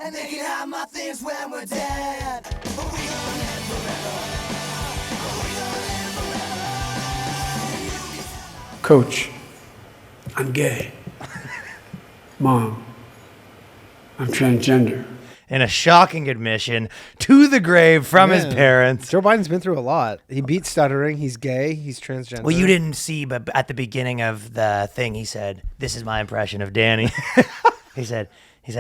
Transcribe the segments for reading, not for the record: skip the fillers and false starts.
And they can have my things when we're dead. But we gonna live forever. We gonna live forever. Coach, I'm gay. Mom, I'm transgender. And a shocking admission to the grave from his parents. Joe Biden's been through a lot. He beat stuttering. He's gay. He's transgender. Well, you didn't see, but at the beginning of the thing, he said, "This is my impression of Danny." He said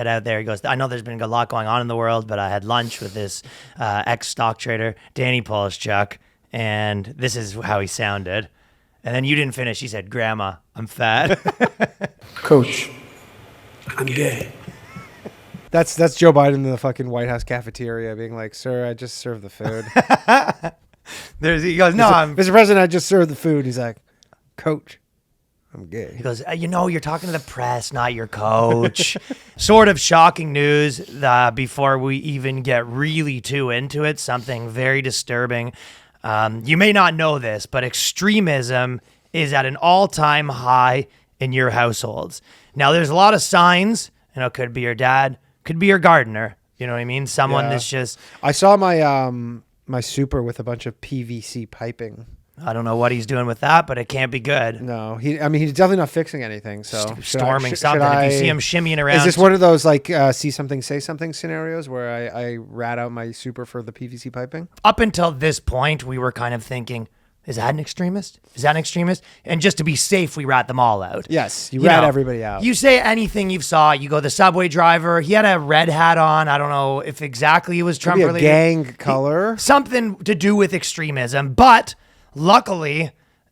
out there, he goes, "I know there's been a lot going on in the world, but I had lunch with this ex-stock trader, Danny Polishchuk, and this is how he sounded." And then you didn't finish. He said, "Grandma, I'm fat." Coach, I'm gay. That's Joe Biden in the fucking White House cafeteria being like, "Sir, I just served the food." He goes, "No, Mr. President, I just served the food." He's like, "Coach, I'm gay." He goes, you're talking to the press, not your coach." Sort of shocking news before we even get really too into it. Something very disturbing. You may not know this, but extremism is at an all-time high in your households. Now, there's a lot of signs. It could be your dad, could be your gardener. You know what I mean? Someone that's just... I saw my my super with a bunch of PVC piping. I don't know what he's doing with that, but it can't be good. No, he's definitely not fixing anything. So storming something. If you see him shimmying around, is this one of those like see something, say something scenarios where I rat out my super for the PVC piping? Up until this point, we were kind of thinking, is that an extremist? Is that an extremist? And just to be safe, we rat them all out. Yes, you rat everybody out. You say anything you saw. You go, the subway driver, he had a red hat on. I don't know if exactly it was Trump Could be related. a gang color. Something to do with extremism. But luckily,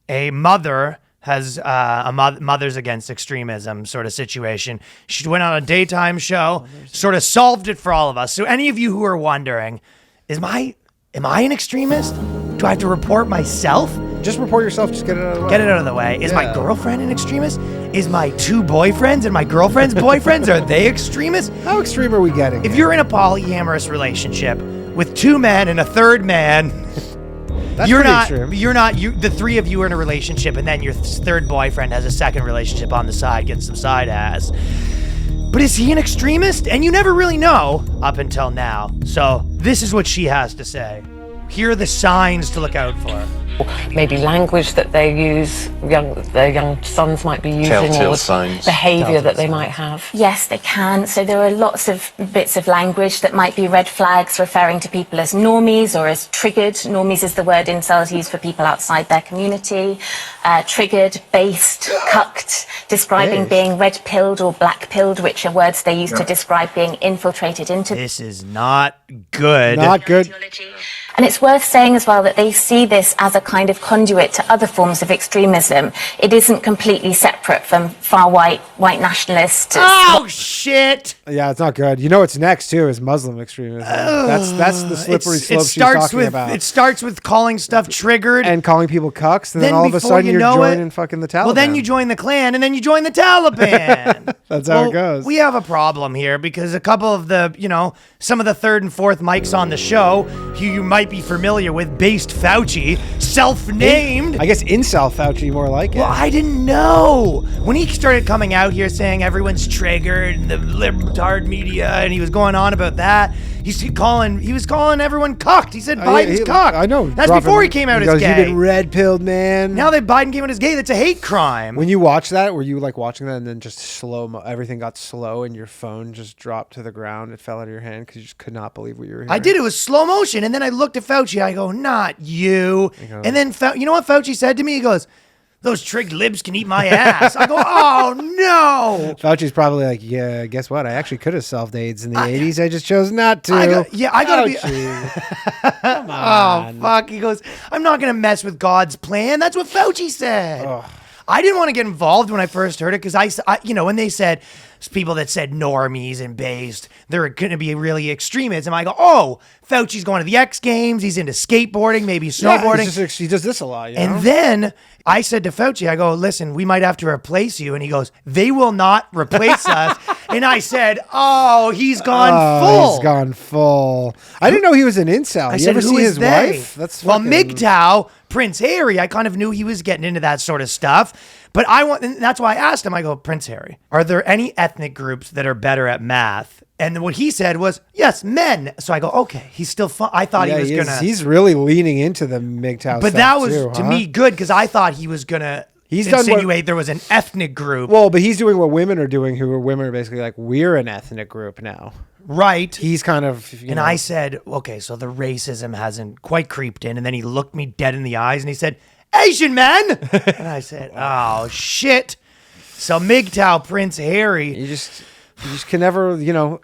a mother has Mothers Against Extremism sort of situation. She went on a daytime show, sort of solved it for all of us. So any of you who are wondering, am I an extremist? Do I have to report myself? Just report yourself. Just get it out of the way. Get it out of the way. Is my girlfriend an extremist? Is my two boyfriends and my girlfriend's boyfriends, are they extremists? How extreme are we getting? If you're in a polyamorous relationship with two men and a third man, That's you're pretty not. extreme. You're not. The three of you are in a relationship, and then your third boyfriend has a second relationship on the side, getting some side ass. But is he an extremist? And you never really know up until now. So this is what she has to say. Here are the signs to look out for. Maybe language that they use, their young sons might be using, Telltale or signs. behaviour that they might have. Yes, they can. So there are lots of bits of language that might be red flags referring to people as normies or as triggered. Normies is the word incels use for people outside their community. Triggered, based, cucked, describing being red-pilled or black-pilled, which are words they use to describe being infiltrated into. This is not good. Not good. And it's worth saying as well that they see this as a kind of conduit to other forms of extremism. It isn't completely separate from far-right, white nationalists. Oh, shit. Yeah, it's not good. You know what's next, too, is Muslim extremism. That's the slippery slope she's talking about. It starts with calling stuff triggered. And calling people cucks, and then all of a sudden you're joining fucking the Taliban. Well, then you join the Klan, and then you join the Taliban. That's how it goes. We have a problem here because a couple of the, some of the third and fourth mics on the show, who you might be familiar with, based Fauci, self-named. I guess incel Fauci more like it. Well, I didn't know. When he started coming out here saying everyone's triggered and the libtard media, and he was going on about that, he was calling everyone cucked. He said Biden's cucked. I know. That's before he came out as gay. You've been red-pilled, man. Now that Biden came out as gay, that's a hate crime. When you watch that, were you like watching that and then just everything got slow and your phone just dropped to the ground? It fell out of your hand because you just could not believe what you were hearing? I did. It was slow motion. And then I looked at Fauci. I go, not you. And then, you know what Fauci said to me? He goes, those trig libs can eat my ass. I go, oh, no. Fauci's probably like, yeah, guess what? I actually could have solved AIDS in the 80s. I just chose not to. I got to be. Come on. Oh, fuck. He goes, I'm not going to mess with God's plan. That's what Fauci said. Ugh. I didn't want to get involved when I first heard it because I when they said people that said normies and based, they're going to be really extremism. I go, oh, Fauci's going to the X Games. He's into skateboarding, maybe snowboarding. Yeah, he does this a lot. And then I said to Fauci, I go, listen, we might have to replace you. And he goes, they will not replace us. And I said, oh, he's gone full. He's gone full. I didn't know he was an incel. You ever see his wife? That's well, MGTOW, Prince Harry, I kind of knew he was getting into that sort of stuff. But and that's why I asked him, I go, Prince Harry, are there any ethnic groups that are better at math? And what he said was, yes, men. So I go, okay, he's still fun. I thought he was going to. He's really leaning into the MGTOW But stuff that was, too, to huh? me, good because I thought he was going to insinuate there was an ethnic group. Well, but he's doing what women are doing, women are basically like, we're an ethnic group now. Right. He's kind of, and I said, okay, so the racism hasn't quite creeped in. And then he looked me dead in the eyes and he said, Asian man. And I said, oh, shit. So MGTOW Prince Harry. You just can never,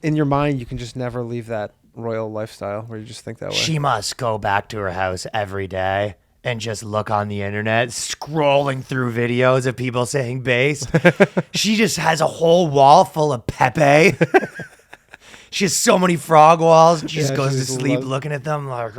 in your mind, you can just never leave that royal lifestyle where you just think that way. She must go back to her house every day and just look on the internet, scrolling through videos of people saying bass. She just has a whole wall full of Pepe. She has so many frog walls. She just goes to sleep looking at them like,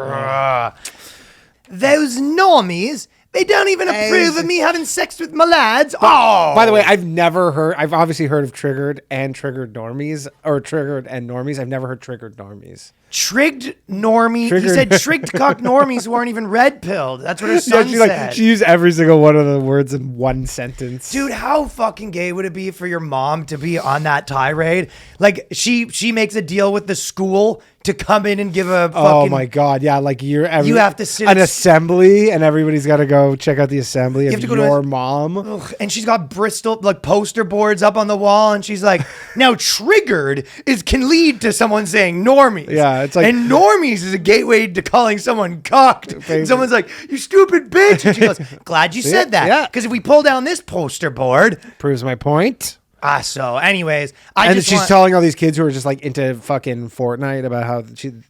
those normies. They don't even approve of me having sex with my lads. Oh, by the way, I've obviously heard of triggered and triggered normies, or triggered and normies. I've never heard triggered normies. Trigged normie. He said trigged cock normies who aren't even red pilled. That's what her son said. She used every single one of the words in one sentence. Dude, how fucking gay would it be for your mom to be on that tirade? Like she makes a deal with the school to come in and give a fucking... Oh my God, yeah, like you have to sit an assembly and everybody's got to go check out the assembly you of have to go your to mom. And she's got Bristol like poster boards up on the wall and she's like, now triggered can lead to someone saying normies. Yeah, it's like... And normies is a gateway to calling someone cocked. And someone's like, you stupid bitch. And she goes, glad you said that. Yeah. Because if we pull down this poster board... Proves my point. So anyways, she's telling all these kids who are just like into fucking Fortnite about how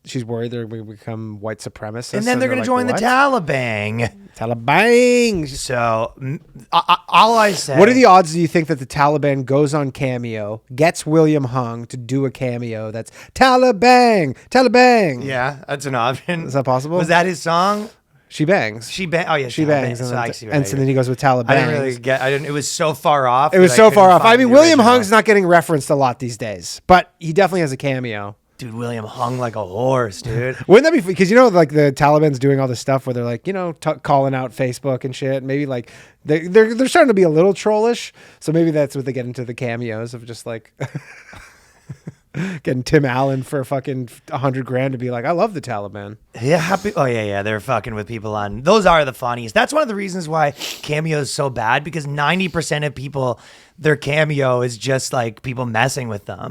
she's worried they're going to become white supremacists. And then they're going to join the Taliban. Taliban. So all I say. What are the odds do you think that the Taliban goes on Cameo, gets William Hung to do a cameo that's Taliban? Yeah, that's an option. Is that possible? Was that his song? She bangs. Oh yeah, she bangs. And so then he goes with Taliban. I didn't really get. It was so far off. It was so far off. I mean, William Hung's not getting referenced a lot these days, but he definitely has a cameo. Dude, William hung like a horse, dude. Wouldn't that be? Because like the Taliban's doing all this stuff where they're like, calling out Facebook and shit. Maybe like they're starting to be a little trollish. So maybe that's what they get into the cameos of just like. Getting Tim Allen for fucking $100,000 to be like, I love the Taliban. Yeah, happy. Oh yeah, they're fucking with people on. Those are the funniest. That's one of the reasons why Cameo is so bad because 90% of people, their Cameo is just like people messing with them.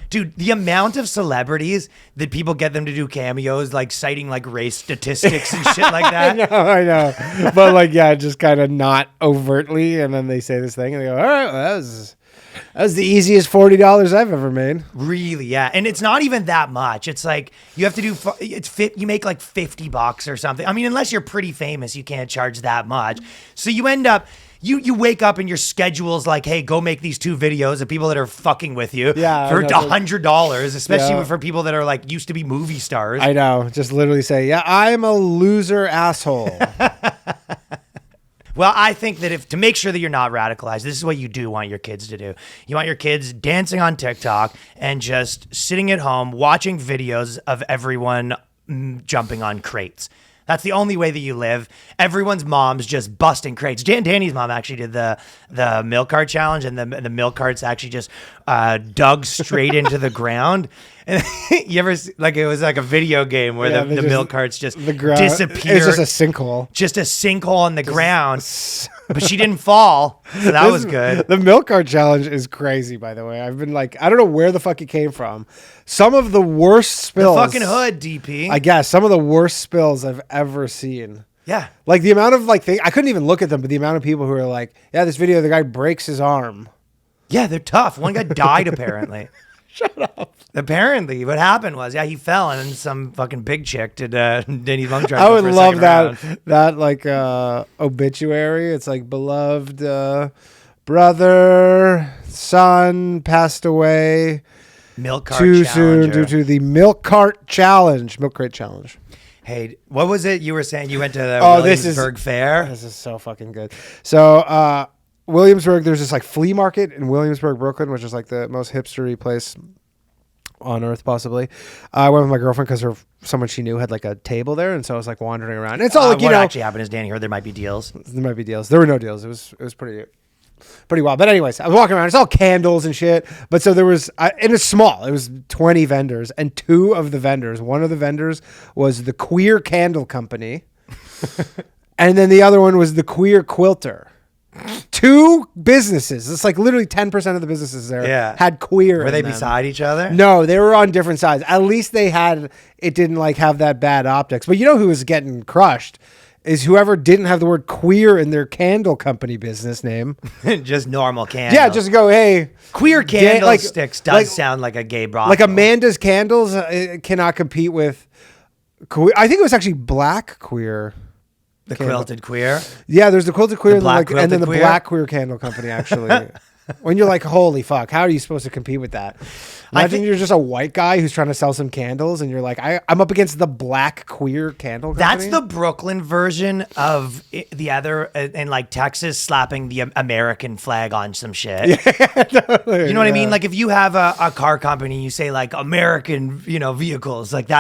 Dude, the amount of celebrities that people get them to do cameos, like citing like race statistics and shit like that. I know. But like, yeah, just kind of not overtly, and then they say this thing, and they go, all right, well, that was the easiest $40 I've ever made. Really, yeah. And it's not even that much. It's like you have to do you make like $50 or something. I mean, unless you're pretty famous, you can't charge that much. So you end up you wake up and your schedule's like, hey, go make these 2 videos of people that are fucking with you for $100, especially for people that are like used to be movie stars. I know. Just literally say, yeah, I'm a loser asshole. Well, I think that to make sure that you're not radicalized, this is what you do want your kids to do. You want your kids dancing on TikTok and just sitting at home watching videos of everyone jumping on crates. That's the only way that you live. Everyone's mom's just busting crates. Danny's mom actually did the milk cart challenge, and the milk carts actually just dug straight into the ground. And you ever like it was like a video game where the milk carts just disappear. It's just a sinkhole. Just a sinkhole in the ground. But she didn't fall, so that was good. The milk cart challenge is crazy, by the way. I've been like, I don't know where the fuck it came from. Some of the worst spills. The fucking hood, DP. I guess some of the worst spills I've ever seen. Yeah. Like the amount of like I couldn't even look at them, but the amount of people who are like, yeah, this video, the guy breaks his arm. Yeah, they're tough. One guy died apparently. Shut up. Apparently, what happened was, he fell and then some fucking big chick did Danny's mom tried. I would love that like obituary. It's like beloved brother, son passed away. Milk cart too soon due to the milk crate challenge. Hey, what was it you were saying? You went to the Williamsburg Fair? This is so fucking good. So Williamsburg, there's this like flea market in Williamsburg, Brooklyn, which is like the most hipstery place on earth, possibly. I went with my girlfriend because someone she knew had like a table there, and so I was like wandering around. It's all like what actually happened is Danny heard there might be deals. There might be deals. There were no deals. It was pretty pretty wild. But anyways, I was walking around. It's all candles and shit. But so there was, it was small. It was 20 vendors, and one of the vendors was the Queer Candle Company, and then the other one was the Queer Quilter. 2 businesses. It's like literally 10% of the businesses there had queer. Were they them. beside each other? No, they were on different sides. At least it didn't like have that bad optics. But you know who was getting crushed is whoever didn't have the word queer in their candle company business name. Just normal candle. Yeah, just go, hey. Queer candlesticks does sound like a gay brothel. Like Amanda's Candles cannot compete with queer. I think it was actually black queer. The quilted queer. Yeah, there's the quilted queer and then the queer? black queer candle company, actually. When you're like, holy fuck, how are you supposed to compete with that? Imagine you're just a white guy who's trying to sell some candles and you're like, I'm up against the black queer candle company. That's the Brooklyn version of the other in like Texas slapping the American flag on some shit. Totally, you know what I mean? Like if you have a car company, you say like American, vehicles, like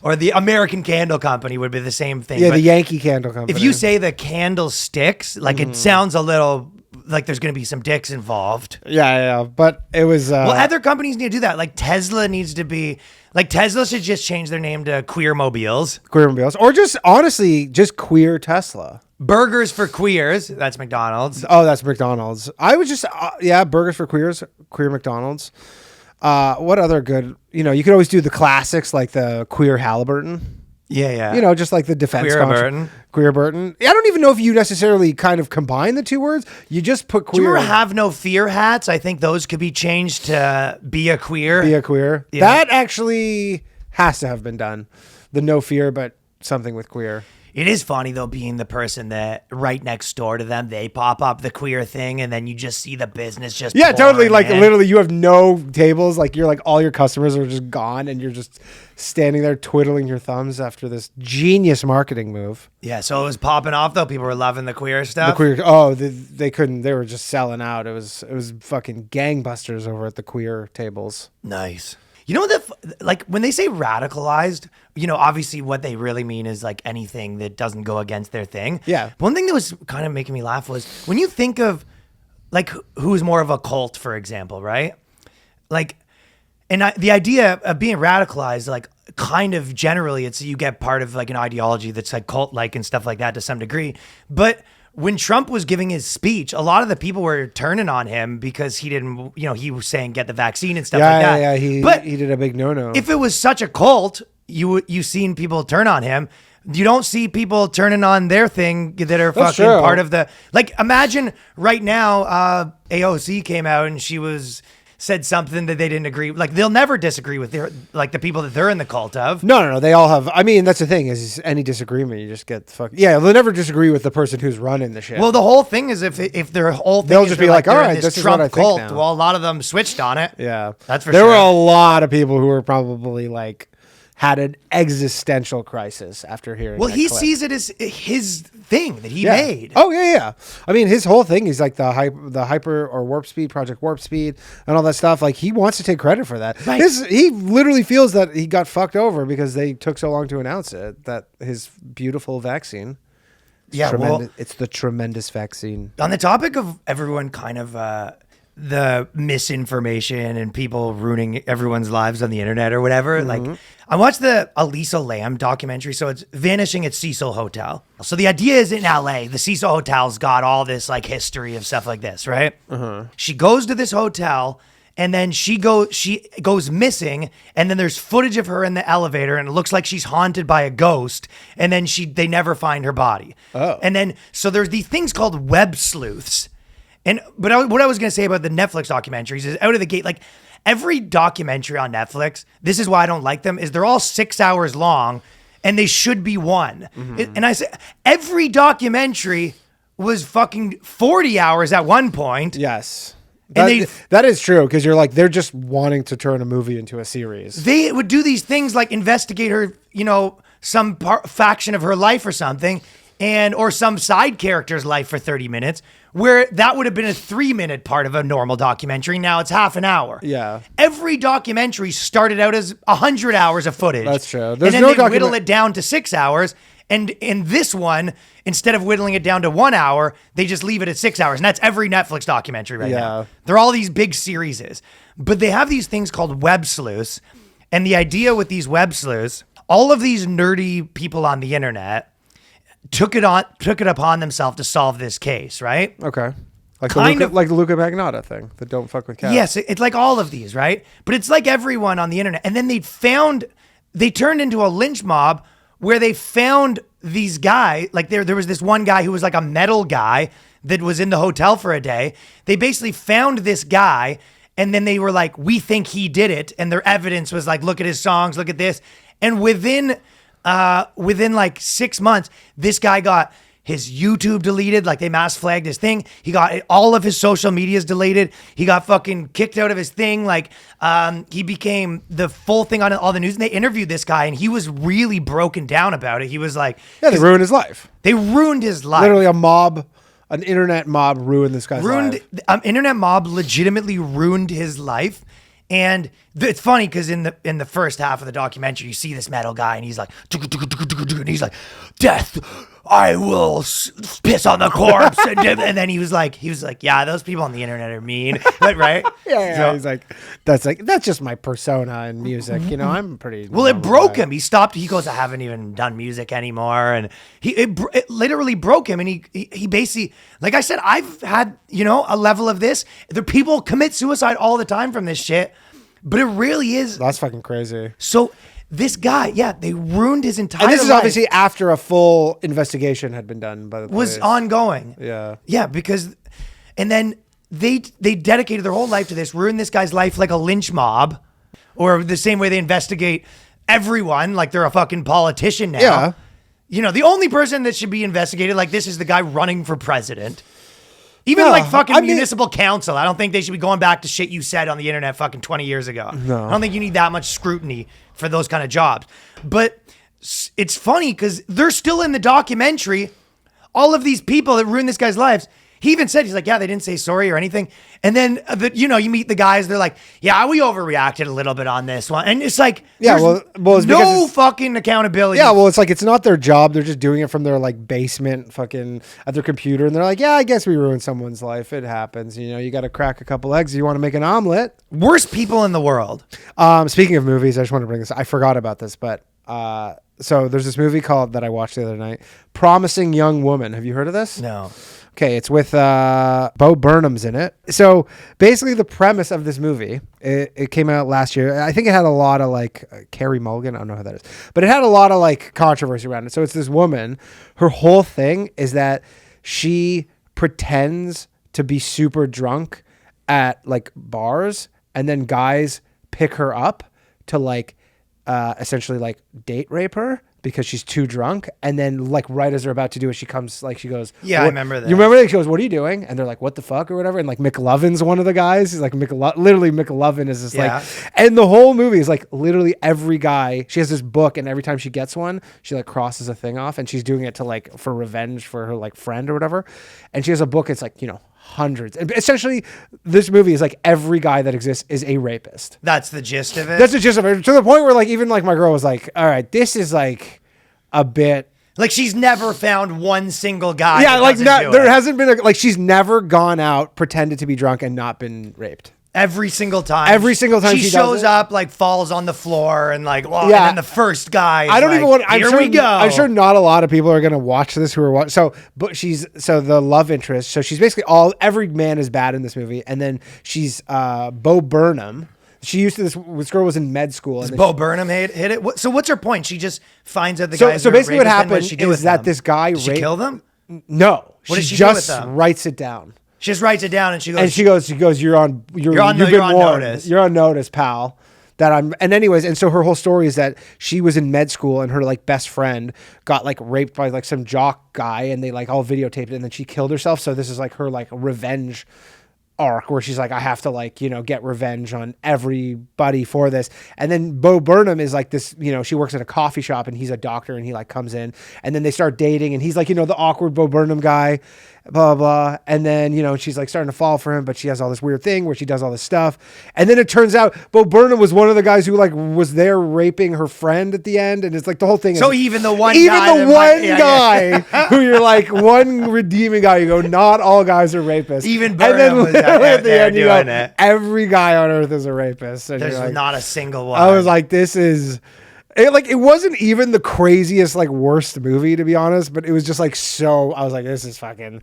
or the American Candle Company would be the same thing. Yeah, but the Yankee Candle Company. if you say the candlesticks, like it sounds a little like there's going to be some dicks involved. Yeah. But it was... well, other companies need to do that. Like Tesla needs to be... Like Tesla should just change their name to Queer Mobiles. Queer Mobiles. Or just, honestly, just Queer Tesla. Burgers for Queers. That's McDonald's. Oh, that's McDonald's. I was just... Burgers for Queers. Queer McDonald's. What other good... You could always do the classics like the Queer Halliburton. Yeah. Just like the defense Queer Burton. I don't even know if you necessarily kind of combine the two words. You just put queer. Do you remember Have No Fear hats? I think those could be changed to Be a Queer. Be a Queer. Yeah. That actually has to have been done. The no fear, but something with queer. It is funny, though, being the person that right next door to them, they pop up the queer thing, and then you just see the business just totally. Like, in. literally, you have no tables. Like, you're like, all your customers are just gone, and you're just standing there twiddling your thumbs after this genius marketing move. Yeah, so it was popping off, though. People were loving the queer stuff. They couldn't. They were just selling out. It was fucking gangbusters over at the queer tables. Nice. You know, like when they say radicalized, obviously what they really mean is like anything that doesn't go against their thing. Yeah. One thing that was kind of making me laugh was when you think of like who's more of a cult, for example, right? Like, and the idea of being radicalized, like kind of generally it's you get part of like an ideology that's like cult-like and stuff like that to some degree. But when Trump was giving his speech, a lot of the people were turning on him because he didn't, he was saying get the vaccine and stuff like that. Yeah, he did a big no-no. If it was such a cult, you seen people turn on him. You don't see people turning on their thing that are That's fucking true. part of the... Like, imagine right now, AOC came out and she said something that they didn't agree. Like, they'll never disagree with the people that they're in the cult of. No. They all have. I mean, that's the thing is any disagreement, you just get the fuck. Yeah, they'll never disagree with the person who's running the shit. Well, the whole thing is if their whole thing They'll is just be they're like, all they're in right, this this is Trump what I think cult. now. Well, a lot of them switched on it. yeah, That's for there sure. were a lot of people who were probably like had an existential crisis after hearing. Well, that he clip. sees it as his thing that he made. Oh yeah. I mean, his whole thing is like the hyper or warp speed, Project Warp Speed, and all that stuff. Like he wants to take credit for that. Right. He literally feels that he got fucked over because they took so long to announce it. That his beautiful vaccine. It's the tremendous vaccine. On the topic of everyone kind of the misinformation and people ruining everyone's lives on the internet or whatever, like I watched the Elisa Lam documentary. So it's Vanishing at Cecil Hotel. So the idea is in LA, the Cecil Hotel's got all this like history of stuff like this, right? She goes to this hotel and then she goes missing, and then there's footage of her in the elevator, and it looks like she's haunted by a ghost, and then they never find her body. Oh. And then so there's these things called web sleuths. What I was going to say about the Netflix documentaries is out of the gate, like every documentary on Netflix, this is why I don't like them, is they're all 6 hours long and they should be one. And I say every documentary was fucking 40 hours at one point. Yes. And that is true because you're like they're just wanting to turn a movie into a series. They would do these things like investigate her, some faction of her life or something. and or some side character's life for 30 minutes, where that would have been a 3-minute part of a normal documentary. Now it's half an hour. Yeah. Every documentary started out as 100 hours of footage. That's true. And There's then no they whittle it down to 6 hours. And in this one, instead of whittling it down to 1 hour, they just leave it at 6 hours. And that's every Netflix documentary right now. They're all these big series. But they have these things called web sleuths. And the idea with these web sleuths, all of these nerdy people on the internet took it upon themselves to solve this case, right? Okay. Like the Luca Magnotta thing, the don't fuck with cats. Yes, it's like all of these, right? But it's like everyone on the internet. And then they turned into a lynch mob where they found these guys. Like there was this one guy who was like a metal guy that was in the hotel for a day. They basically found this guy, and then they were like, we think he did it. And their evidence was like, look at his songs, look at this. And within like 6 months, this guy got his YouTube deleted, like they mass flagged his thing. He got all of his social medias deleted. He got fucking kicked out of his thing. Like he became the full thing on all the news. And they interviewed this guy, and he was really broken down about it. He was like, yeah, they ruined his life. They ruined his life. Literally an internet mob ruined this guy's life. Internet mob legitimately ruined his life. And it's funny because in the first half of the documentary, you see this metal guy, and he's like, death, I will piss on the corpse. And then he was like, yeah, those people on the internet are mean. But, right? Yeah. So, he's like, that's just my persona in music. You know, I'm pretty. Well, it broke him. He stopped. He goes, I haven't even done music anymore. And it literally broke him. And he basically, like I said, I've had, a level of this. The people commit suicide all the time from this shit. But it really is. That's fucking crazy. So this guy, they ruined his entire life. And this is obviously after a full investigation had been done by the police. Was ongoing. Yeah. Yeah, because, and then they dedicated their whole life to this, ruined this guy's life like a lynch mob, or the same way they investigate everyone like they're a fucking politician now. Yeah. The only person that should be investigated like this is the guy running for president. Even like fucking municipal council. I don't think they should be going back to shit you said on the internet fucking 20 years ago. No. I don't think you need that much scrutiny for those kind of jobs. But it's funny because they're still in the documentary. All of these people that ruined this guy's lives. He even said, he's like, yeah, they didn't say sorry or anything. And then, you meet the guys, they're like, yeah, we overreacted a little bit on this one. And it's like, it's no fucking accountability. Yeah, well, it's like, it's not their job. They're just doing it from their like basement fucking at their computer. And they're like, yeah, I guess we ruined someone's life. It happens. You got to crack a couple eggs. You want to make an omelet. Worst people in the world. Speaking of movies, I just want to bring this. I forgot about this, but so there's this movie that I watched the other night, Promising Young Woman. Have you heard of this? No. Okay, it's with Bo Burnham's in it. So basically the premise of this movie, it came out last year. I think it had a lot of like Carey Mulligan. I don't know who that is. But it had a lot of like controversy around it. So it's this woman. Her whole thing is that she pretends to be super drunk at like bars, and then guys pick her up to like essentially like date rape her because she's too drunk. And then like right as they're about to do it, she goes, yeah, I remember that. You remember that? She goes, what are you doing? And they're like, what the fuck or whatever. And like McLovin's one of the guys. He's like, literally McLovin is just like, and the whole movie is like literally every guy, she has this book, and every time she gets one, she like crosses a thing off, and she's doing it to like, for revenge for her like friend or whatever. And she has a book. It's like, hundreds. And essentially this movie is like every guy that exists is a rapist. That's the gist of it. That's the gist of it. To the point where like, even like my girl was like, all right, this is like a bit. Like she's never found one single guy. Yeah. Like there hasn't been like, she's never gone out, pretended to be drunk, and not been raped. Every single time. Every single time she shows up, like falls on the floor, and like, well, yeah. And then the first guy. I don't like, even want. we go. I'm sure not a lot of people are gonna watch this who are watching. So the love interest. So she's basically every man is bad in this movie, and then she's Bo Burnham. She used to this girl was in med school. Does Bo Burnham hit it? So what's her point? She just finds out the guys. So basically, what happened is that this guy did she kill them? No, what did she just do with them? writes it down. She just writes it down, and she goes. You're on notice. You're on notice, pal. And anyways, and so her whole story is that she was in med school, and her like best friend got like raped by like some jock guy, and they like all videotaped it, and then she killed herself. So this is like her like revenge arc where she's like, I have to like, get revenge on everybody for this. And then Bo Burnham is like this, she works at a coffee shop and he's a doctor and he like comes in and then they start dating and he's like, the awkward Bo Burnham guy, blah, blah. And then, she's like starting to fall for him, but she has all this weird thing where she does all this stuff. And then it turns out Bo Burnham was one of the guys who like was there raping her friend at the end. And it's like the whole thing. So is, even the one guy who you're like one redeeming guy, you go, not all guys are rapists. Even Burnham was out at the there end, doing it. Every guy on earth is a rapist. And There's you're like, not a single one. I was like, this is... It wasn't even the craziest, like, worst movie, to be honest, but it was just, like, so... I was like, this is starting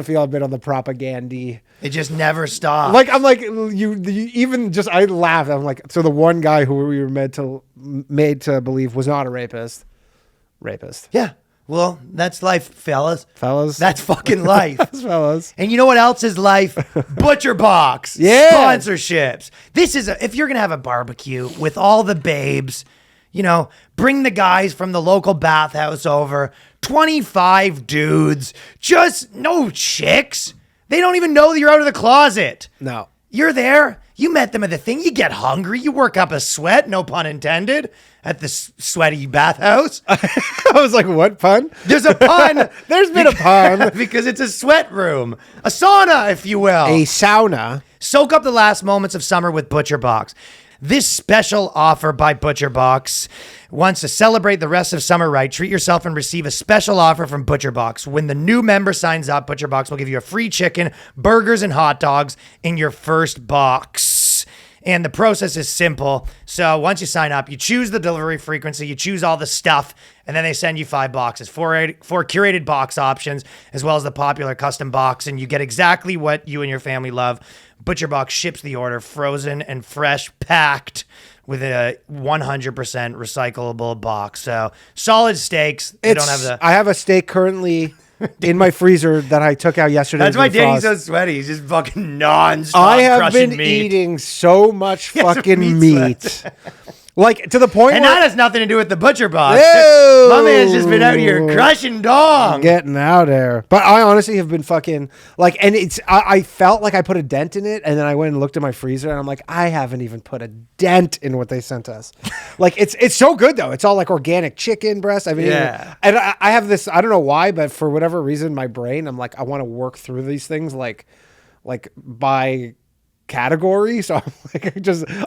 to feel a bit on the propaganda. It just never stopped. Like, I'm like, I laughed. I'm like, so the one guy who we were made to believe was not a rapist. Yeah. Well, that's life, fellas. That's fucking life. Fellas. And you know what else is life? Butcher Box. Yeah. Sponsorships. This is if you're going to have a barbecue with all the babes, bring the guys from the local bathhouse over. 25 dudes. Just no chicks. They don't even know that you're out of the closet. No. You're there. You met them at the thing. You get hungry. You work up a sweat, no pun intended, at the sweaty bathhouse. I was like, what pun? There's a pun. There's been a pun. Because it's a sweat room. A sauna, if you will. A sauna. Soak up the last moments of summer with Butcher Box. This special offer by Butcher Box wants to celebrate the rest of summer right. Treat yourself and receive a special offer from Butcher Box. When the new member signs up, Butcher Box will give you a free chicken, burgers, and hot dogs in your first box. And the process is simple. So once you sign up, you choose the delivery frequency, you choose all the stuff, and then they send you 5 boxes, four curated box options, as well as the popular custom box, and you get exactly what you and your family love. Butcher Box ships the order frozen and fresh, packed with a 100% recyclable box. So solid steaks. They don't have the. I have a steak currently in my freezer that I took out yesterday. That's why Danny's so sweaty. He's just fucking non-stop I have crushing been meat. eating so much He has a fucking meat meat. Like to the point And where that has nothing to do with the Butcher Box. Ew. My man's just been out here crushing dong. getting out there. But I honestly have been fucking like, and I felt like I put a dent in it, and then I went and looked at my freezer, and I'm like, I haven't even put a dent in what they sent us. Like it's so good though. It's all like organic chicken breast. I mean, Yeah. and I have this. I don't know why, but for whatever reason, my brain, I'm like, I want to work through these things like by category. So I'm like,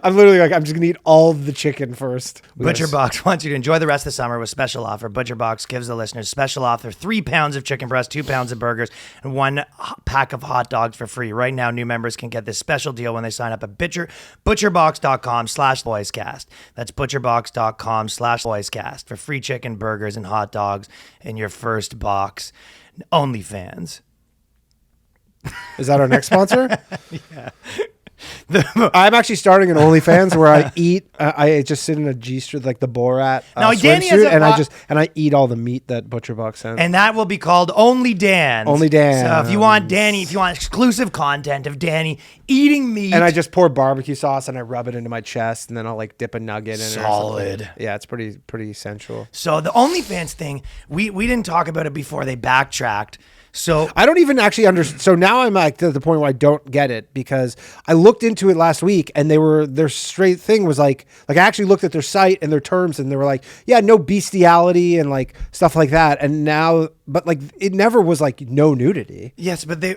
I'm literally like, I'm just gonna eat all the chicken first. Butcher Box wants you to enjoy the rest of the summer with special offer. Butcher Box gives the listeners special offer: 3 pounds of chicken breast, 2 pounds of burgers, and 1 pack of hot dogs for free. Right now, new members can get this special deal when they sign up at butcherbox.com/boyscast. That's butcherbox.com/boyscast for free chicken, burgers, and hot dogs in your first box. OnlyFans. Is that our next sponsor? Yeah. I'm actually starting an OnlyFans where I eat. I just sit in a G-string like the Borat Danny has swimsuit, and I eat all the meat that Butcher Box sent. And that will be called Only Dan. Only Dan. So if you want Danny, if you want exclusive content of Danny eating meat, and I just pour barbecue sauce and I rub it into my chest, and then I'll like dip a nugget in it. Solid. Yeah, it's pretty sensual. So the OnlyFans thing, we didn't talk about it before they backtracked. So I don't even actually understand. So now I'm like to the point where I don't get it, because I looked into it last week and their straight thing was like I actually looked at their site and their terms, and they were like, yeah, no bestiality and like stuff like that. And now, but like it never was like no nudity. yes, but they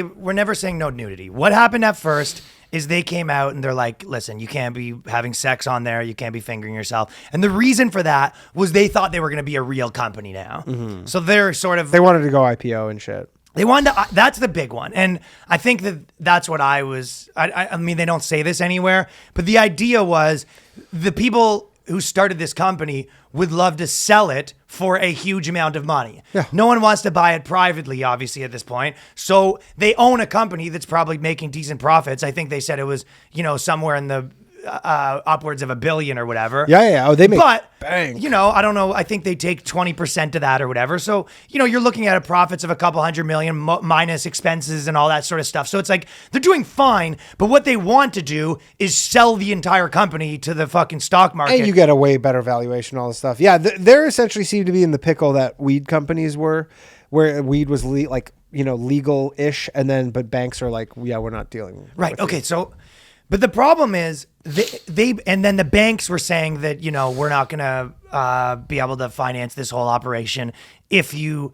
were never saying no nudity. What happened at first is they came out and they're like, listen, you can't be having sex on there. You can't be fingering yourself. And the reason for that was they thought they were going to be a real company now. Mm-hmm. So they're sort of... They wanted to go IPO and shit. They wanted to... That's the big one. And I think that's what I was... I mean, they don't say this anywhere, but the idea was the people who started this company would love to sell it for a huge amount of money. Yeah. No one wants to buy it privately, obviously, at this point. So they own a company that's probably making decent profits. I think they said it was, somewhere in the upwards of $1 billion or whatever. Yeah. Oh, they make bank. I don't know. I think they take 20% of that or whatever. So, you're looking at a profits of a couple $100 million minus expenses and all that sort of stuff. So it's like they're doing fine, but what they want to do is sell the entire company to the fucking stock market. And you get a way better valuation, all this stuff. Yeah, they're essentially seem to be in the pickle that weed companies were, where weed was like legal-ish, and then but banks are like, yeah, we're not dealing. Right. with Okay. you. So, but the problem is they and then the banks were saying that we're not gonna be able to finance this whole operation if you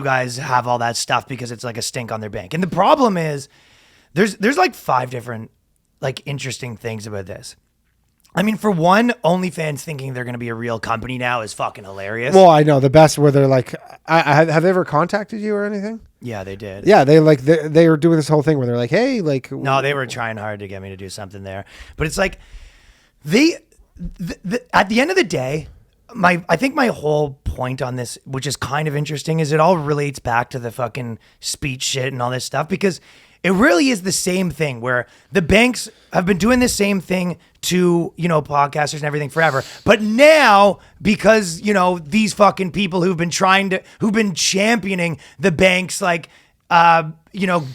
guys have all that stuff because it's like a stink on their bank. And the problem is there's like 5 different like interesting things about this. I mean, for one, OnlyFans thinking they're going to be a real company now is fucking hilarious. Well, I know the best where they're like, have they ever contacted you or anything? Yeah, they did. Yeah, they they are doing this whole thing where they're like, hey, like, No, they were trying hard to get me to do something there, but it's like at the end of the day, I think my whole point on this, which is kind of interesting, is it all relates back to the fucking speech shit and all this stuff, because it really is the same thing where the banks have been doing the same thing to, podcasters and everything forever. But now, because, these fucking people who've been championing the banks, like,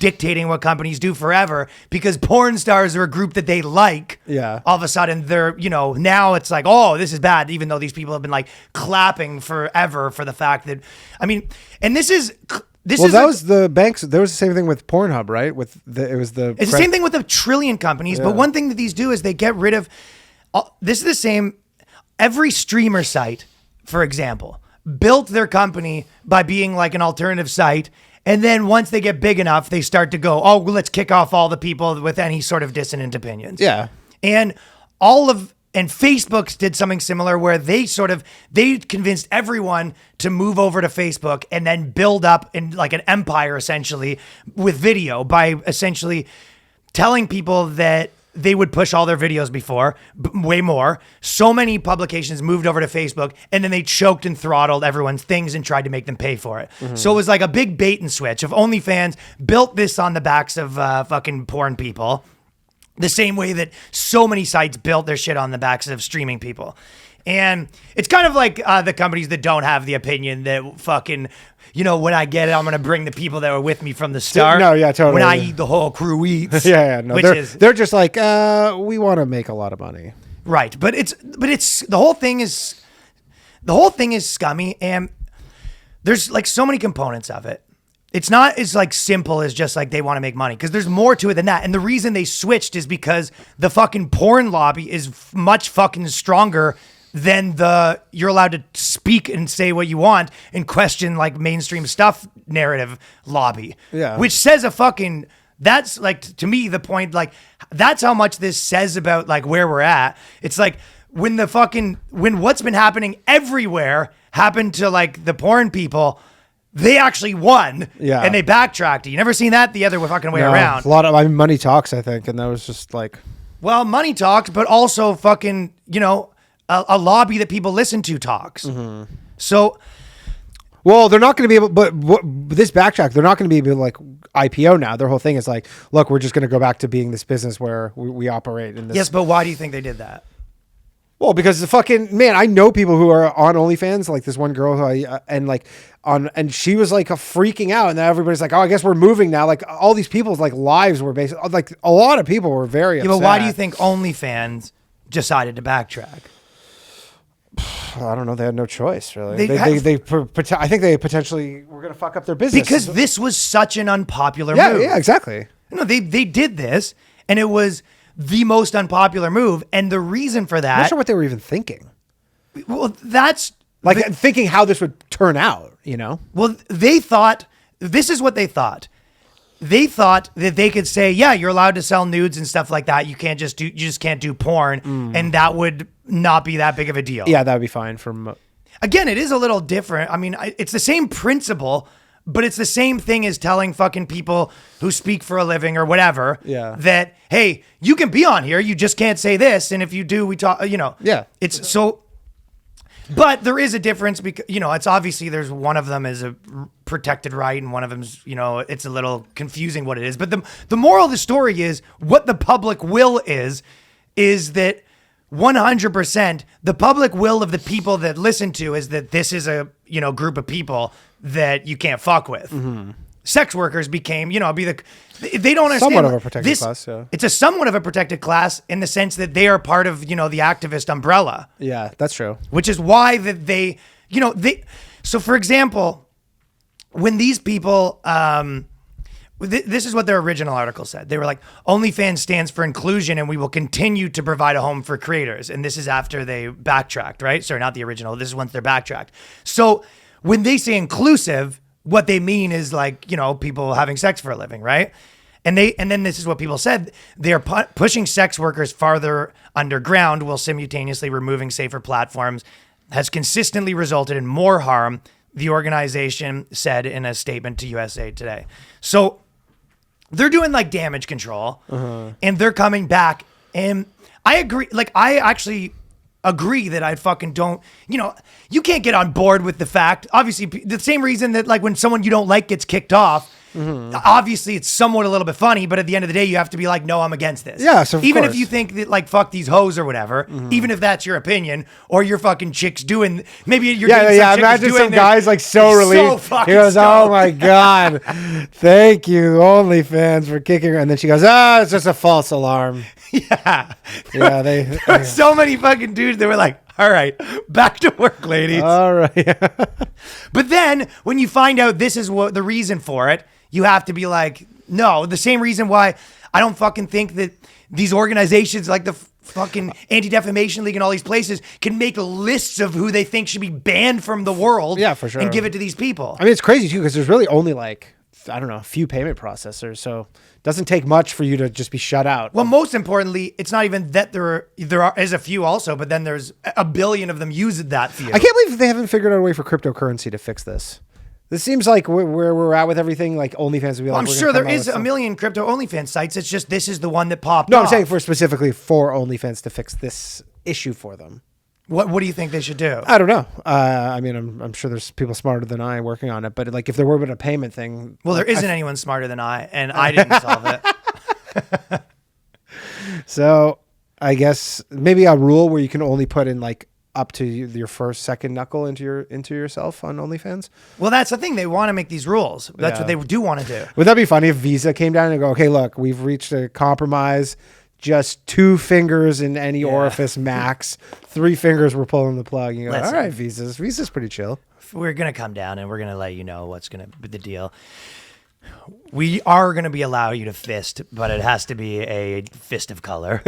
dictating what companies do forever, because porn stars are a group that they like. Yeah. All of a sudden they're, now it's like, oh, this is bad, even though these people have been like clapping forever for the fact that, I mean, and this is was the banks. There was the same thing with Pornhub, right? It's the same thing with a trillion companies. Yeah. But one thing that these do is they get rid of. This is the same. Every streamer site, for example, built their company by being like an alternative site, and then once they get big enough, they start to go, oh, well, let's kick off all the people with any sort of dissonant opinions. Yeah, and Facebook did something similar where they convinced everyone to move over to Facebook and then build up in like an empire essentially with video by essentially telling people that they would push all their videos before, way more. So many publications moved over to Facebook and then they choked and throttled everyone's things and tried to make them pay for it. Mm-hmm. So it was like a big bait and switch of OnlyFans built this on the backs of fucking porn people. The same way that so many sites built their shit on the backs of streaming people. And it's kind of like the companies that don't have the opinion that fucking, when I get it, I'm going to bring the people that were with me from the start. No, yeah, totally. When I eat, the whole crew eats. No. They're just like, we want to make a lot of money. Right. But it's the whole thing is scummy, and there's like so many components of it. It's not as like simple as just like they want to make money, because there's more to it than that. And the reason they switched is because the fucking porn lobby is much fucking stronger than you're allowed to speak and say what you want and question like mainstream stuff narrative lobby. Yeah. Which says that's like, to me, the point, like, that's how much this says about like where we're at. It's like when what's been happening everywhere happened to like the porn people, they actually won, and they backtracked it. You never seen that the other fucking way around. A lot of money talks, I think, and that was just like, well, money talks, but also fucking a lobby that people listen to talks. Mm-hmm. So, well, they're not going to be able. But this backtrack, they're not going to be able to like IPO now. Their whole thing is like, look, we're just going to go back to being this business where we operate in this. Yes, but why do you think they did that? Well, because I know people who are on OnlyFans, like this one girl who and she was like freaking out, and then everybody's like, oh, I guess we're moving now. Like all these people's like lives were basically like a lot of people were very upset. But why do you think OnlyFans decided to backtrack? I don't know. They had no choice, really. I think they potentially were going to fuck up their business because this was such an unpopular move. Yeah, exactly. No, they did this, and it was the most unpopular move, and the reason for that. I'm not sure what they were even thinking. Well, that's like thinking how this would turn out. Well, they thought this is what they thought. They thought that they could say, yeah, you're allowed to sell nudes and stuff like that. You just can't do porn, and that would not be that big of a deal. Yeah, that would be fine. Again, it is a little different. I mean, it's the same principle, but it's the same thing as telling fucking people who speak for a living or whatever that, hey, you can be on here, you just can't say this, and if you do, we talk. Yeah, it's so. But there is a difference because, it's obviously there's one of them is a protected right and one of them's, it's a little confusing what it is. But the moral of the story is what the public will is that 100% the public will of the people that listen to is that this is a, group of people that you can't fuck with. Mm-hmm. Sex workers became, they don't understand. Somewhat of a protected class, yeah. It's a somewhat of a protected class in the sense that they are part of, the activist umbrella. Yeah, that's true. Which is why that so for example, when these people, this is what their original article said. They were like, OnlyFans stands for inclusion and we will continue to provide a home for creators. And this is after they backtracked, right? Sorry, not the original. This is once they're backtracked. So when they say inclusive, what they mean is like, you know, people having sex for a living, right? And then this is what people said. They are pushing sex workers farther underground while simultaneously removing safer platforms has consistently resulted in more harm, the organization said in a statement to USA Today. So they're doing like damage control and they're coming back. And I agree. Like, I actually agree that I fucking don't, you know, you can't get on board with the fact, obviously, the same reason that like when someone you don't like gets kicked off, obviously it's somewhat a little bit funny, but at the end of the day, you have to be like, no, I'm against this. Yeah, so even course. if you think that like, fuck these hoes or whatever, even if that's your opinion, or your fucking chicks doing, maybe you're doing some chick imagine doing some their- guys like so relieved. fucking He goes, oh stoked. my God, thank you, OnlyFans, for kicking her. And then she goes, it's just a false alarm. Yeah. Yeah, There were so many fucking dudes that were like, all right, back to work, ladies. all right. But then when you find out this is what the reason for it, you have to be like, no, the same reason why I don't fucking think that these organizations like the fucking Anti-Defamation League and all these places can make lists of who they think should be banned from the world. Yeah, for sure. And give it to these people. I mean, it's crazy too, because there's really only like, I don't know, a few payment processors. So it doesn't take much for you to just be shut out. Well, most importantly, it's not even that there is a few also, but then there's a billion of them using that few. I can't believe they haven't figured out a way for cryptocurrency to fix this. This seems like where we're at with everything. Like OnlyFans would be like, I'm we're sure gonna come there out is with a some- million crypto OnlyFans sites. It's just this is the one that popped No, off. I'm saying specifically for OnlyFans to fix this issue for them. What do you think they should do? I don't know. I mean, I'm sure there's people smarter than I working on it, but like if there were a payment thing, Well, there isn't anyone smarter than I, and I didn't solve it. so I guess maybe a rule where you can only put in like up to your second knuckle into yourself on OnlyFans. Well, that's the thing. They want to make these rules. That's what they do want to do. Would that be funny if Visa came down and go, okay, look, we've reached a compromise. Just 2 fingers in any orifice max. 3 fingers, we're pulling the plug. You go, Listen. all right, Visa's pretty chill. We're going to come down and we're going to let you know what's going to be the deal. We are going to be allow you to fist, but it has to be a fist of color.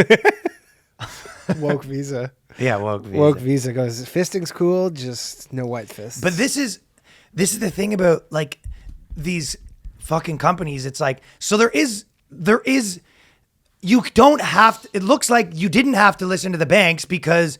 Woke Visa. Yeah, woke Visa. Woke Visa goes, fisting's cool, just no white fists. But this is the thing about like these fucking companies. It's like, so there is you don't have to, it looks like you didn't have to listen to the banks because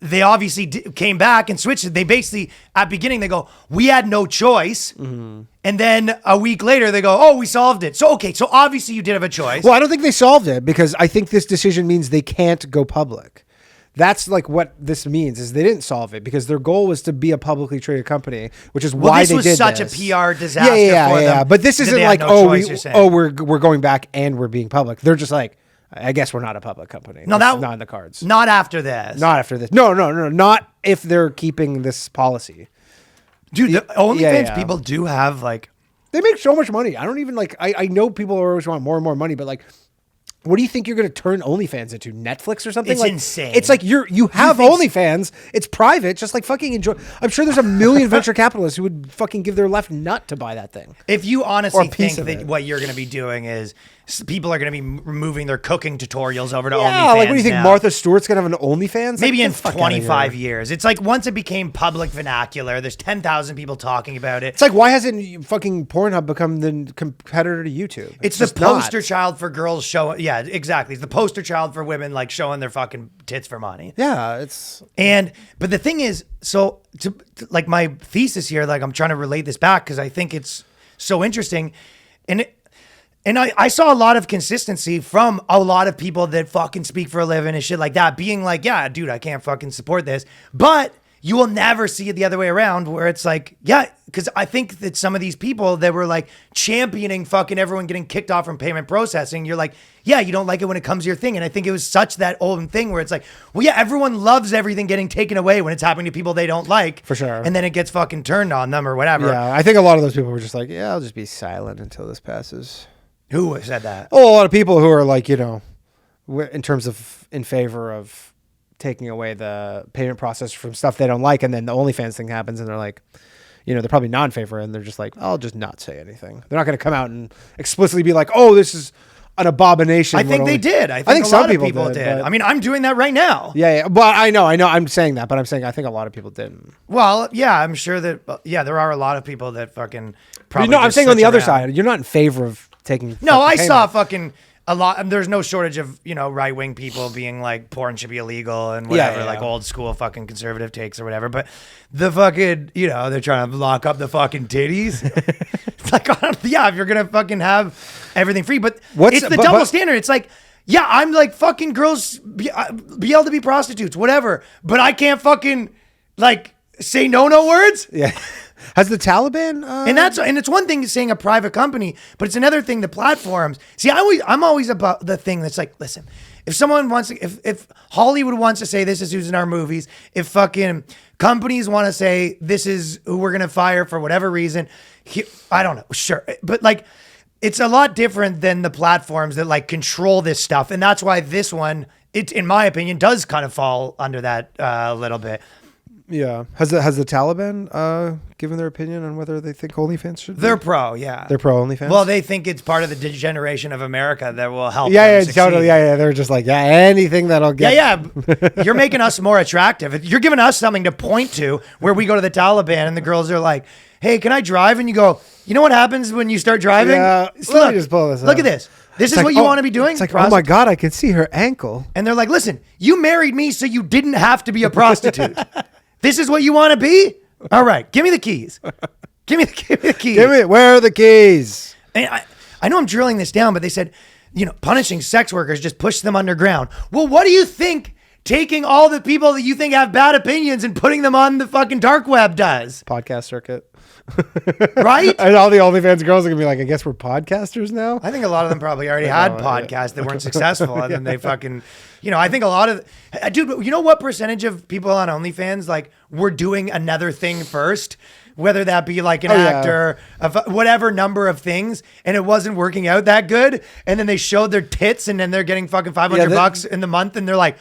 they obviously came back and switched it. They basically, at beginning, they go, we had no choice. And then a week later, they go, oh, we solved it. So, okay, so obviously you did have a choice. Well, I don't think they solved it because I think this decision means they can't go public. That's like what this means is they didn't solve it because their goal was to be a publicly traded company, which is why this they was did such this. a PR disaster for them. Yeah. But this that isn't they had like, no choice, you're saying. we're going back and we're being public. They're just like, I guess we're not a public company. No, This is that not in the cards. Not after this. Not after this. No. Not if they're keeping this policy. Dude, the OnlyFans yeah. people do have like, They make so much money. I don't even like. I know people always want more and more money, but like, what do you think you're going to turn OnlyFans into? Netflix or something? It's like, insane. It's like you have OnlyFans. It's private. Just like fucking enjoy. I'm sure there's a million venture capitalists who would fucking give their left nut to buy that thing. if you Or honestly a piece think of that it. what you're going to be doing is people are going to be removing their cooking tutorials over to OnlyFans. Yeah, like what do you think? now. Martha Stewart's gonna have an OnlyFans? Maybe Like, in get the fuck outta 25 here. years. It's like once it became public vernacular, there's 10,000 people talking about it. It's like why hasn't fucking Pornhub become the competitor to YouTube? It's the just not. poster child for girls showing. Yeah, exactly. It's the poster child for women like showing their fucking tits for money. Yeah, it's But the thing is, so to like my thesis here, like I'm trying to relate this back because I think it's so interesting, and I saw a lot of consistency from a lot of people that fucking speak for a living and shit like that, being like, yeah, dude, I can't fucking support this, but you will never see it the other way around where it's like, yeah, because I think that some of these people that were like championing fucking everyone getting kicked off from payment processing, you're like, yeah, you don't like it when it comes to your thing. And I think it was such that old thing where it's like, well, yeah, everyone loves everything getting taken away when it's happening to people they don't like. For sure. And then it gets fucking turned on them or whatever. yeah. I think a lot of those people were just like, yeah, I'll just be silent until this passes. Who said that? Oh, a lot of people who are like, in terms of in favor of taking away the payment process from stuff they don't like, and then the OnlyFans thing happens, and they're like, you know, they're probably not in favor, and they're just like, I'll just not say anything. They're not going to come out and explicitly be like, oh, this is an abomination. I think they did. I think a some lot of people did. I mean, I'm doing that right now. Yeah, but I know. I'm saying that, but I'm saying I think a lot of people didn't. Well, yeah, I'm sure that. Yeah, there are a lot of people that fucking. Probably No, I'm just saying on the switch other around. side, you're not in favor of taking. No, I fucking saw payment. fucking a lot. There's no shortage of right wing people being like porn should be illegal and whatever, Yeah. like old school fucking conservative takes or whatever. But the fucking they're trying to lock up the fucking titties. It's like yeah, if you're gonna fucking have everything free, but it's the double standard. It's like. Yeah, I'm like fucking girls be able to be prostitutes, whatever. But I can't fucking like say no words. Yeah. Has the Taliban? And it's one thing saying a private company, but it's another thing the platforms. See, I'm always about the thing that's like, listen, if someone wants to, if Hollywood wants to say this is who's in our movies, if fucking companies want to say this is who we're gonna fire for whatever reason, I don't know, sure, but like. It's a lot different than the platforms that like control this stuff. And that's why this one, in my opinion, does kind of fall under that a little bit. Yeah. Has the Taliban given their opinion on whether they think OnlyFans should be? They're pro, yeah. They're pro OnlyFans? Well, they think it's part of the degeneration of America that will help Yeah, them succeed. totally. Yeah. They're just like, anything that'll get. Yeah. You're making us more attractive. You're giving us something to point to where we go to the Taliban and the girls are like, hey, can I drive? And you go, you know what happens when you start driving? Yeah. Let me just pull this Look up. at this. This It's is like, what you want to be doing? It's like, oh my God, I can see her ankle. And they're like, listen, you married me so you didn't have to be a prostitute. This is what you want to be? All right, give me the keys. Give me the keys. Where are the keys? And I know I'm drilling this down, but they said, punishing sex workers, just push them underground. Well, what do you think taking all the people that you think have bad opinions and putting them on the fucking dark web does? Podcast circuit. Right? And all the OnlyFans girls are going to be like, I guess we're podcasters now? I think a lot of them probably already had podcasts that weren't successful. And then they fucking, I think a lot of, dude, you know what percentage of people on OnlyFans, like, were doing another thing first? Whether that be like an actor, of whatever number of things, and it wasn't working out that good. And then they showed their tits and then they're getting fucking $500 in the month. And they're like,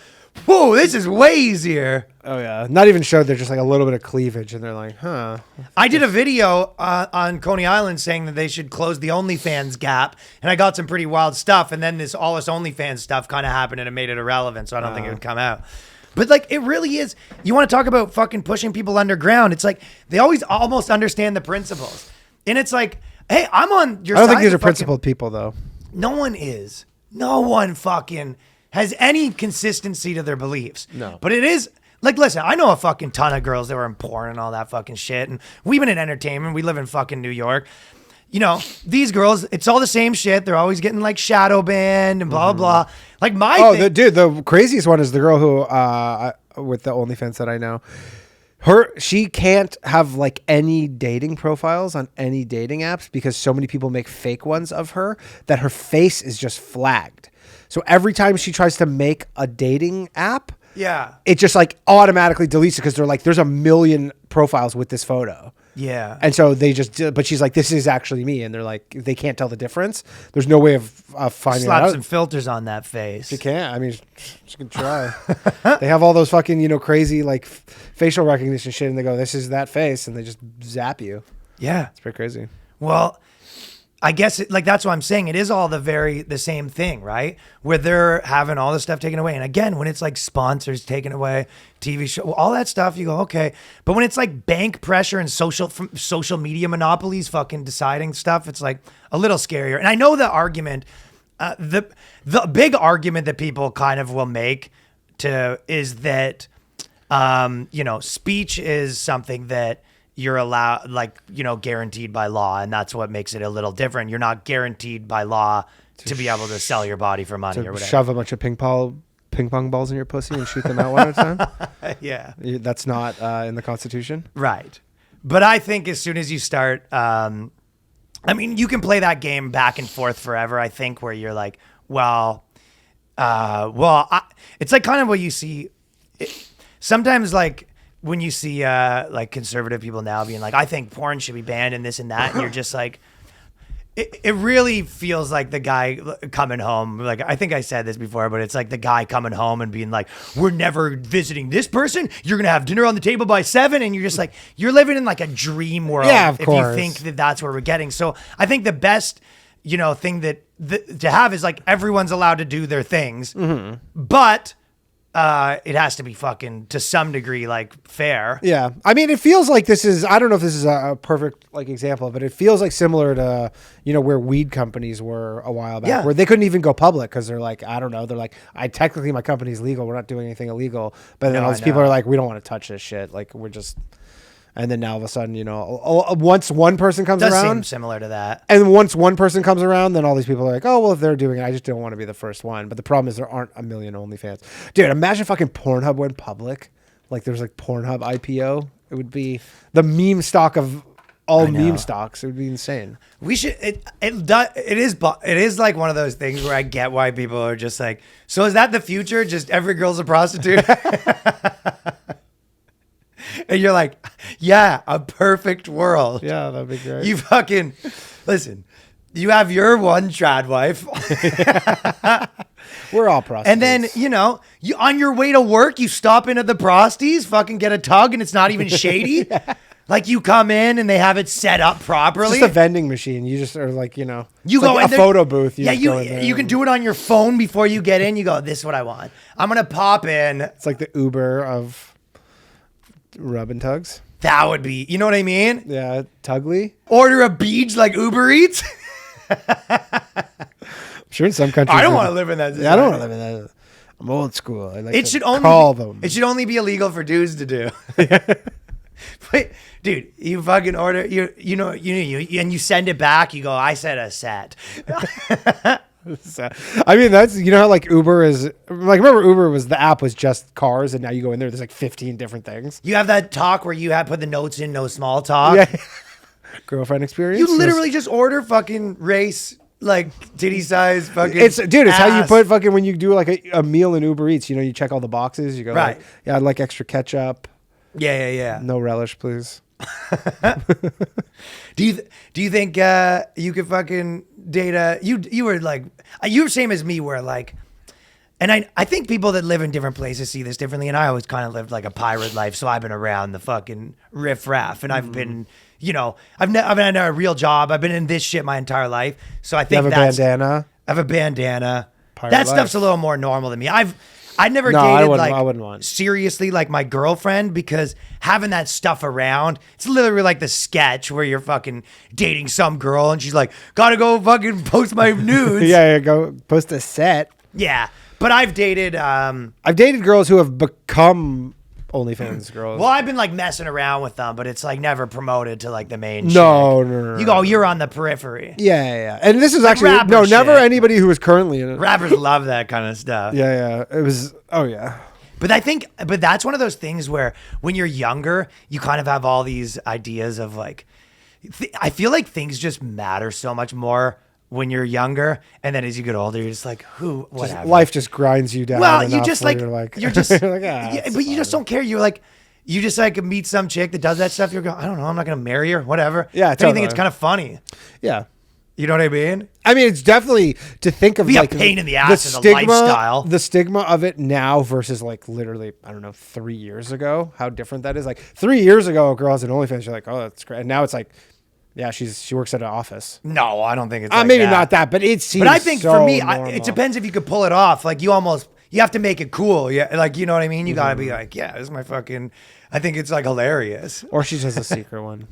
whoa, this is way easier. Oh, yeah. Not even showed. They're just like a little bit of cleavage. And they're like, huh. I did a video on Coney Island saying that they should close the OnlyFans gap. And I got some pretty wild stuff. And then this OnlyFans stuff kind of happened and it made it irrelevant. So I don't think it would come out. But like, it really is. You want to talk about fucking pushing people underground. It's like, they always almost understand the principles. And it's like, hey, I'm on your side. I don't think these are principled people, though. No one is. No one fucking has any consistency to their beliefs. No. But it is, like, listen, I know a fucking ton of girls that were in porn and all that fucking shit. And we've been in entertainment. We live in fucking New York. These girls, it's all the same shit. They're always getting like shadow banned and blah, blah, blah. Like the craziest one is the girl who, with the OnlyFans that I know, she can't have like any dating profiles on any dating apps because so many people make fake ones of her that her face is just flagged. So every time she tries to make a dating app, yeah, it just like automatically deletes it because they're like, there's a million profiles with this photo. Yeah. And so they just, but she's like, this is actually me. And they're like, they can't tell the difference. There's no way of finding slap out. some filters on that face. She can't. I mean, she can try. They have all those fucking, crazy like facial recognition shit. And they go, this is that face. And they just zap you. Yeah. It's pretty crazy. Well, I guess that's what I'm saying. It is all the same thing, right? Where they're having all this stuff taken away. And again, when it's like sponsors taken away, TV show, all that stuff, you go, okay. But when it's like bank pressure and social media monopolies fucking deciding stuff, it's like a little scarier. And I know the argument, the big argument that people kind of will make is that, speech is something that you're allowed, guaranteed by law. And that's what makes it a little different. You're not guaranteed by law to be able to sell your body for money or whatever. Shove a bunch of ping pong balls in your pussy and shoot them out one at a time. Yeah. That's not in the Constitution. Right. But I think as soon as you start, you can play that game back and forth forever. I think where you're like, it's like kind of what you see. Sometimes like, when you see like conservative people now being like, I think porn should be banned and this and that, and you're just like, it really feels like the guy coming home. Like, I think I said this before, but it's like the guy coming home and being like, we're never visiting this person. You're going to have dinner on the table by 7. And you're just like, you're living in like a dream world. Yeah, of if course. you think that that's where we're getting. So I think the best, thing that to have is like everyone's allowed to do their things, but it has to be fucking to some degree like fair. Yeah. I mean, it feels like this is, I don't know if this is a perfect like example, but it feels like similar to, where weed companies were a while back, Yeah. where they couldn't even go public because they're like, I don't know. They're like, technically my company's legal. We're not doing anything illegal. But then No, all I these people know. are like, we don't want to touch this shit. Like we're just, and then now all of a sudden, once one person comes Does seem around, similar to that. and once one person comes around, then all these people are like, oh, well, if they're doing it, I just don't want to be the first one. But the problem is there aren't a million OnlyFans. Dude, imagine fucking Pornhub went public. Like there's like Pornhub IPO. It would be the meme stock of all meme stocks. It would be insane. We should. It is like one of those things where I get why people are just like. So is that the future? Just every girl's a prostitute. And you're like, yeah, a perfect world. Yeah, that'd be great. You fucking listen. You have your one trad wife, We're all prostitutes. and then you on your way to work, you stop in at the prosties, fucking get a tug, and it's not even shady. Like you come in and they have it set up properly. it's just a vending machine. You just are like, You it's go like in a there- photo booth. Yeah, just go in there you can and- do it on your phone before you get in. You go, this is what I want. I'm gonna pop in. It's like the Uber of rub and tugs. That would be, you know what I mean? Yeah, Tugly. Order a beach like Uber Eats. I'm sure in some countries. I don't want to live in that. Yeah, I don't want to live in that. I'm old school. I like It to should only call them. It should only be illegal for dudes to do. But, dude, you fucking order you and you send it back. You go, I said a set. I mean, that's how like Uber is. Like, remember Uber the app was just cars, and now you go in there. There's like 15 different things. You have that talk where you have put the notes in, no small talk. Yeah. Girlfriend experience. You literally just order fucking race like titty size fucking. It's how you ass. put fucking when you do like a meal in Uber Eats. You check all the boxes. You go Right. like, yeah, I'd like extra ketchup. Yeah. No relish, please. Do you think you could fucking date you were like you were same as me where like, and I think people that live in different places see this differently, and I always kind of lived like a pirate life, so I've been around the fucking riff-raff, and I've been I've had a real job. I've been in this shit my entire life, so I You think have a that's bandana. I have a bandana. Pirate That life. stuff's a little more normal than me. I'd never No, I dated wouldn't- like I wouldn't want. seriously like my girlfriend, because having that stuff around, it's literally like the sketch where you're fucking dating some girl and she's like, gotta go fucking post my nudes. Yeah, go post a set. Yeah. But I've dated I've dated girls who have become OnlyFans girls. well, I've been like messing around with them, but it's like never promoted to like the main shit. No. You go, you're on the periphery. Yeah. And this is Like actually rapper never shit. anybody who was currently in it. Rappers love that kind of stuff. Yeah. It was. Oh yeah. But I think, that's one of those things where when you're younger, you kind of have all these ideas of like, I feel like things just matter so much more when you're younger, and then as you get older, you're just like, whatever. Life just grinds you down. Well, you enough just where like, you're just, like, ah, yeah, it's but you just fine. don't care. You're like, you just like meet some chick that does that stuff. You're going, I don't know, I'm not gonna marry her, whatever. Yeah, If anything, totally. it's kind of funny. Yeah. You know what I mean? I mean, it's definitely to think of Be a like pain in the ass as a lifestyle. The stigma of it now versus like literally, I don't know, 3 years ago. How different that is. Like 3 years ago, a girl has an OnlyFans. You're like, oh, that's great. And now it's like, yeah, she works at an office. No, I don't think it's like Maybe that. not that, but it seems. But I think so for me, normal. it depends if you could pull it off. Like you have to make it cool. Yeah, like you know what I mean. You gotta be like, yeah, this is my fucking. I think it's like hilarious. Or she has a secret one.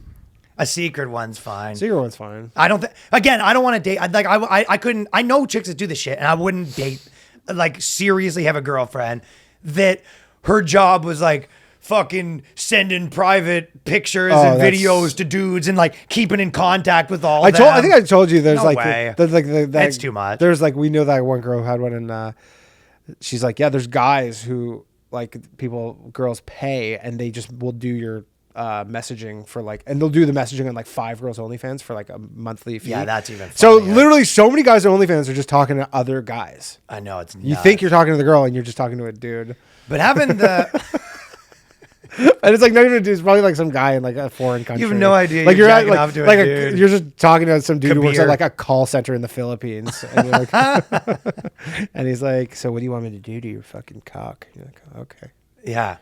A secret one's fine. Secret one's fine. I don't. Again, I don't want to date. I couldn't. I know chicks that do this shit, and I wouldn't date. Like seriously, have a girlfriend that her job was like fucking sending private pictures and that's- videos to dudes and like keeping in contact with all. of them. I think I told you there's No like way. there's like that, It's too much. There's like we know that one girl who had one, and she's like, yeah, there's guys who like girls pay, and they just will do your messaging for like, and they'll do the messaging on like 5 girls OnlyFans for like a monthly fee. Yeah, that's even so funnier. literally so many guys on OnlyFans are just talking to other guys. I know it's. You nuts. think you're talking to the girl, and you're just talking to a dude. But having the And it's like not even a dude. It's probably like some guy in like a foreign country. You have no idea Like you're at, jacking like, off to a like dude. you're just talking to some dude who works at Kabir. like a call center in the Philippines, and you're like, and he's like, "So what do you want me to do to your fucking cock?" You're like, "Okay." Yeah.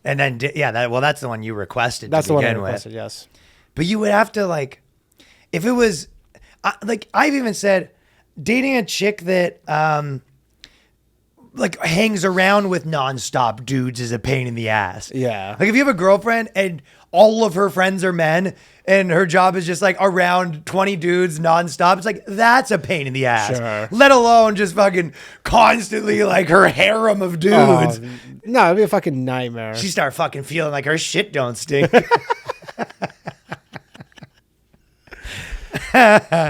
And then, that's the one you requested That's to the one I begin with. requested. Yes. But you would have to like, if it was, like I've even said, dating a chick that like hangs around with nonstop dudes is a pain in the ass. Yeah. Like if you have a girlfriend and all of her friends are men and her job is just like around 20 dudes nonstop, it's like that's a pain in the ass. Sure. Let alone just fucking constantly like her harem of dudes. Oh, no, it'd be a fucking nightmare. She start fucking feeling like her shit don't stink.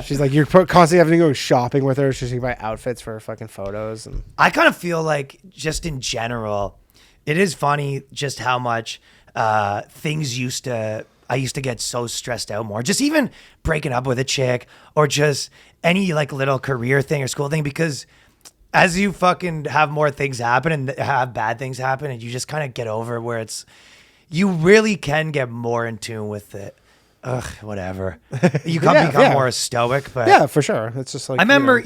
She's like, you're constantly having to go shopping with her. She's going to buy outfits for her fucking photos. And I kind of feel like just in general, it is funny just how much I used to get so stressed out more. Just even breaking up with a chick or just any like little career thing or school thing, because as you fucking have more things happen and have bad things happen and you just kind of get over where you really can get more in tune with it. Ugh, whatever. You become more stoic, but yeah, for sure. It's just like, I remember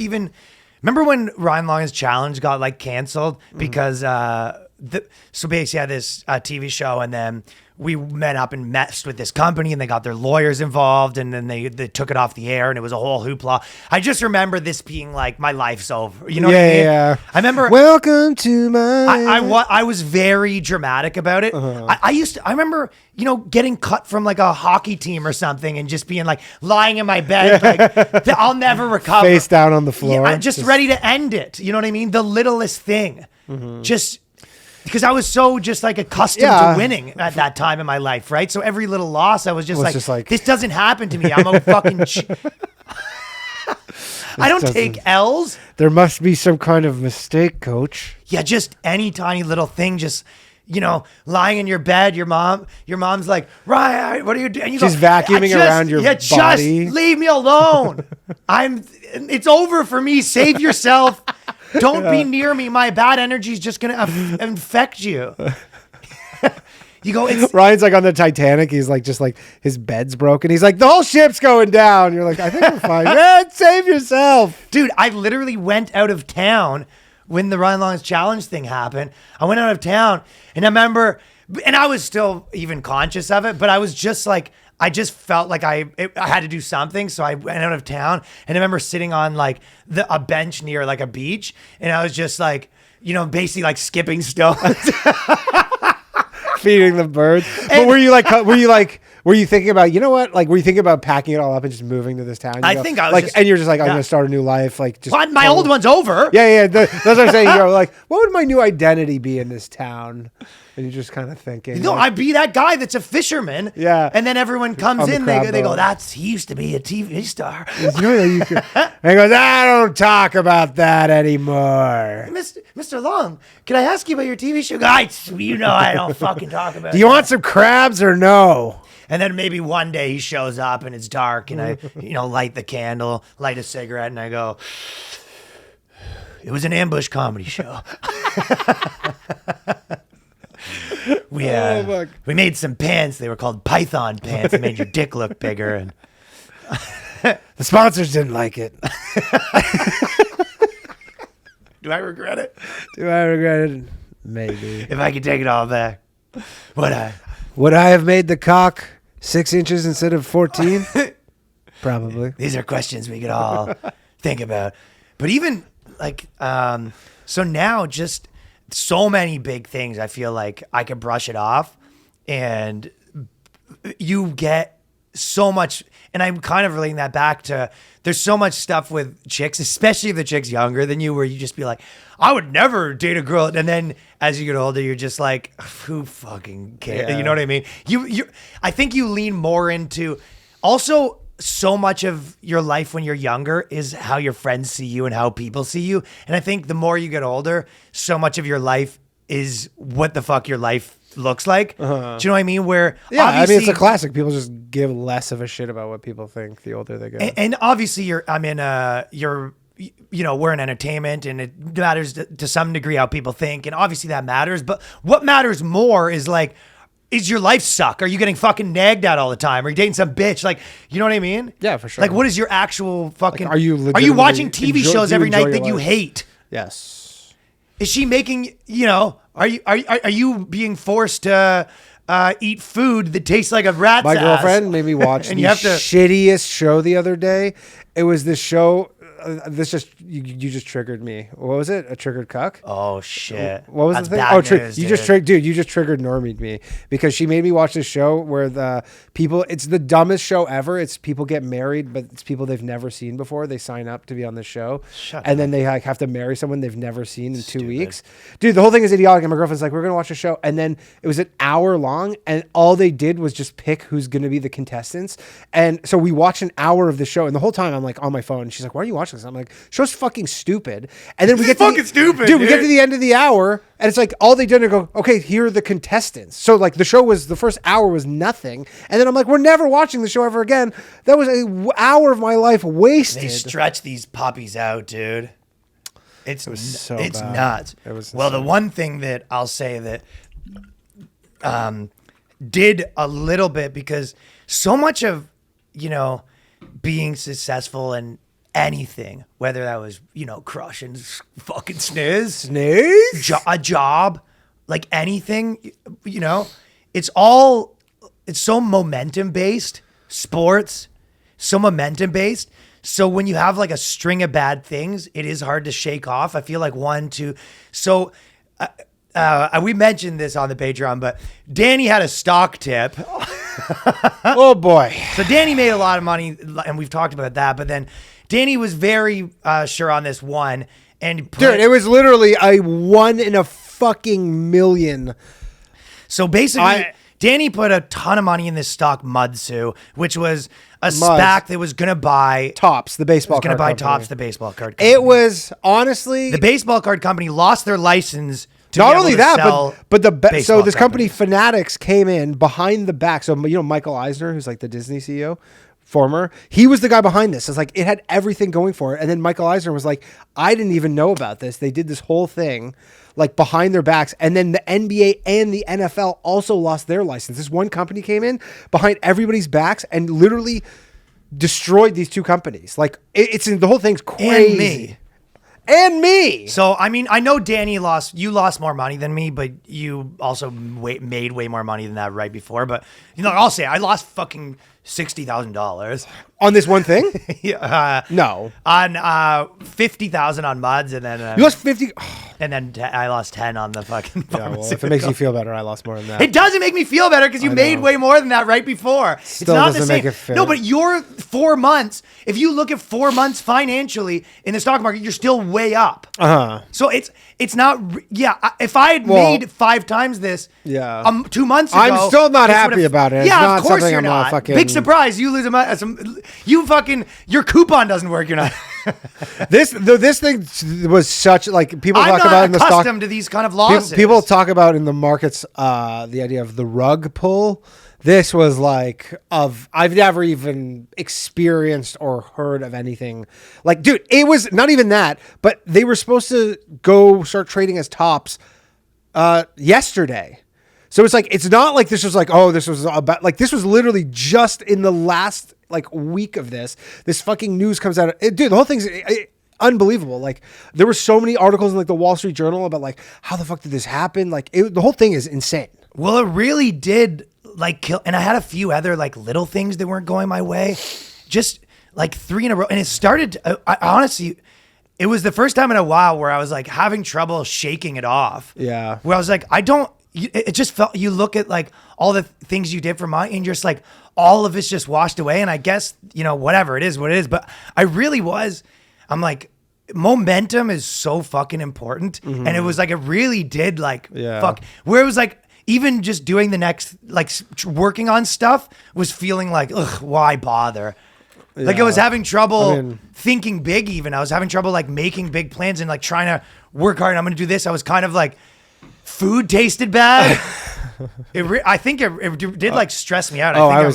remember when Ryan Long's challenge got like canceled because so basically I had this TV show and then we met up and messed with this company and they got their lawyers involved and then they took it off the air and it was a whole hoopla. I just remember this being like my life's over. You know what I mean? Yeah. I remember welcome to my. I was very dramatic about it. I remember, getting cut from like a hockey team or something and just being like lying in my bed, like I'll never recover. Face down on the floor. Yeah, I'm just ready to end it. You know what I mean? The littlest thing. Just because I was so just like accustomed to winning at that time in my life, right? So every little loss, I was just like, this doesn't happen to me. I'm a fucking. I don't take L's. There must be some kind of mistake, coach. Yeah, just any tiny little thing, just lying in your bed, your mom's like, Ryan, what are you doing? She's vacuuming around your body. Just leave me alone. It's over for me. Save yourself. Don't be near me. My bad energy is just gonna infect you. You go. Ryan's like on the Titanic. He's like, just like his bed's broken. He's like, the whole ship's going down. You're like, I think we're fine. Man, save yourself, dude. I literally went out of town when the Ryan Long's challenge thing happened. I went out of town and I remember, and I was still even conscious of it, but I was just like, I just felt like I had to do something. So I went out of town and I remember sitting on like a bench near like a beach. And I was just like, basically like skipping stones. feeding the birds. But were you thinking about, like, were you thinking about packing it all up and just moving to this town? I think I was like, just, and you're just like, I'm yeah. going to start a new life. Like, just well, my old one's over. Yeah. That's what I'm saying. You're like, what would my new identity be in this town? And you're just kind of thinking. No, like, I'd be that guy that's a fisherman. Yeah. And then everyone comes in, they go, crab he used to be a TV star. and he goes, I don't talk about that anymore. Mr. Long, can I ask you about your TV show? I don't fucking talk about it. Do you want some crabs or no? And then maybe one day he shows up and it's dark and I, light the candle, light a cigarette and I go, it was an ambush comedy show. We made some pants. They were called Python pants. They made your dick look bigger. And the sponsors didn't like it. do I regret it? Do I regret it? Maybe. If I could take it all back, would I? Would I have made the cock 6 inches instead of 14? Probably. These are questions we could all think about. But even like, so now just so many big things, I feel like I could brush it off and you get so much. And I'm kind of relating that back to there's so much stuff with chicks, especially if the chick's younger than you, where you just be like, I would never date a girl. And then as you get older, you're just like, who fucking cares? Yeah. You know what I mean? I think you lean more into also so much of your life when you're younger is how your friends see you and how people see you. And I think the more you get older, so much of your life is what the fuck your life looks like. Do you know what I mean? Where it's a classic. People just give less of a shit about what people think the older they get. And obviously we're in entertainment and it matters to some degree how people think. And obviously that matters. But what matters more is like, is your life suck? Are you getting fucking nagged at all the time? Are you dating some bitch? Like, you know what I mean? Yeah, for sure. Like, what is your actual fucking? Like, are you watching legitimately TV enjoy- shows do you every enjoy night your that you life? hate? Yes. Is she making? You know, are you being forced to eat food that tastes like a rat's My ass? girlfriend made me watch And the you have to- shittiest show the other day. It was this show. You just triggered me. What was it? A triggered cuck? Oh shit! What was That's the thing? bad news, you just dude. you just triggered normied me because she made me watch this show where the people. It's the dumbest show ever. It's people get married, but it's people they've never seen before. They sign up to be on the show, and then they like have to marry someone they've never seen in 2 weeks. Dude, the whole thing is idiotic. And my girlfriend's like, "We're gonna watch a show," and then it was an hour long, and all they did was just pick who's gonna be the contestants. And so we watched an hour of the show, and the whole time I'm like on my phone. And she's like, "Why are you watching this?" I'm like, "Show's fucking stupid." And then we get to fucking stupid, dude. We get dude. to the end of the hour, and it's like all they did is go, "Okay, here are the contestants." So like the show was the first hour was nothing, and then I'm like, "We're never watching the show ever again." That was an hour of my life wasted. They stretch these puppies out, dude. It's so it's bad. nuts. It was well, the insane. one thing that I'll say that did a little bit because so much of being successful in anything, whether that was crushing fucking snooze, a job, like anything, it's so momentum based. Sports, so momentum based. So when you have like a string of bad things, it is hard to shake off. I feel like 1, 2. So we mentioned this on the Patreon, but Danny had a stock tip. Oh boy. So Danny made a lot of money, and we've talked about that. But then Danny was very sure on this one, and Dude, it was literally a 1 in a fucking million. So basically, Danny put a ton of money in this stock Mudsu, which was a SPAC that was gonna buy Tops, the baseball was gonna card buy company. Tops, the baseball card company. It was honestly The baseball card company lost their license to not be able only to that, sell but so baseball this company companies. Fanatics came in behind the back. So Michael Eisner, who's like the Disney CEO, former, he was the guy behind this. It's like it had everything going for it. And then Michael Eisner was like, I didn't even know about this. They did this whole thing like behind their backs. And then the NBA and the NFL also lost their license. This one company came in behind everybody's backs and literally destroyed these two companies. Like it's the whole thing's crazy. And me. So, I mean, I know Danny you lost more money than me, but you also made way more money than that right before. But, I'll say I lost fucking $60,000. On this one thing? No. On $50,000 on Muds, and then You lost 50. and then I lost 10 on the fucking Yeah, well, if it pharmaceutical. makes you feel better, I lost more than that. It doesn't make me feel better because you made way more than that right before. Still it's not the doesn't same. make it fair. No, but your 4 months, if you look at 4 months financially in the stock market, you're still way up. So it's not, if I had made 5 times this 2 months ago. I'm still not this happy would've- about it. It's Yeah, not of course something you're I'm not not. fucking- Big surprise. You lose your coupon doesn't work. You're not. This thing was such like people I'm talk not about in the stock. accustomed to these kind of losses. People talk about in the markets the idea of the rug pull. This was like I've never even experienced or heard of anything like, dude. It was not even that, but they were supposed to go start trading as Tops yesterday. So it's like it's not like this was like, oh, this was about like this was literally just in the last like week of this fucking news comes out. Dude, the whole thing's unbelievable. Like there were so many articles in like the Wall Street Journal about like how the fuck did this happen? Like the whole thing is insane. Well, it really did like kill. And I had a few other like little things that weren't going my way, just like 3 in a row. And it started, I honestly, it was the first time in a while where I was like having trouble shaking it off. Yeah. Where I was like, it just felt, you look at like all the things you did for mine and you're just like, all of it's just washed away. And I guess, whatever it is, what it is. But I'm like, momentum is so fucking important. And it was like, it really did like, fuck. Where it was like, even just doing the next, like working on stuff was feeling like, ugh, why bother? Like I was having trouble thinking big even. I was having trouble like making big plans and like trying to work hard. I'm going to do this. I was kind of like, food tasted bad. I think it did like stress me out. I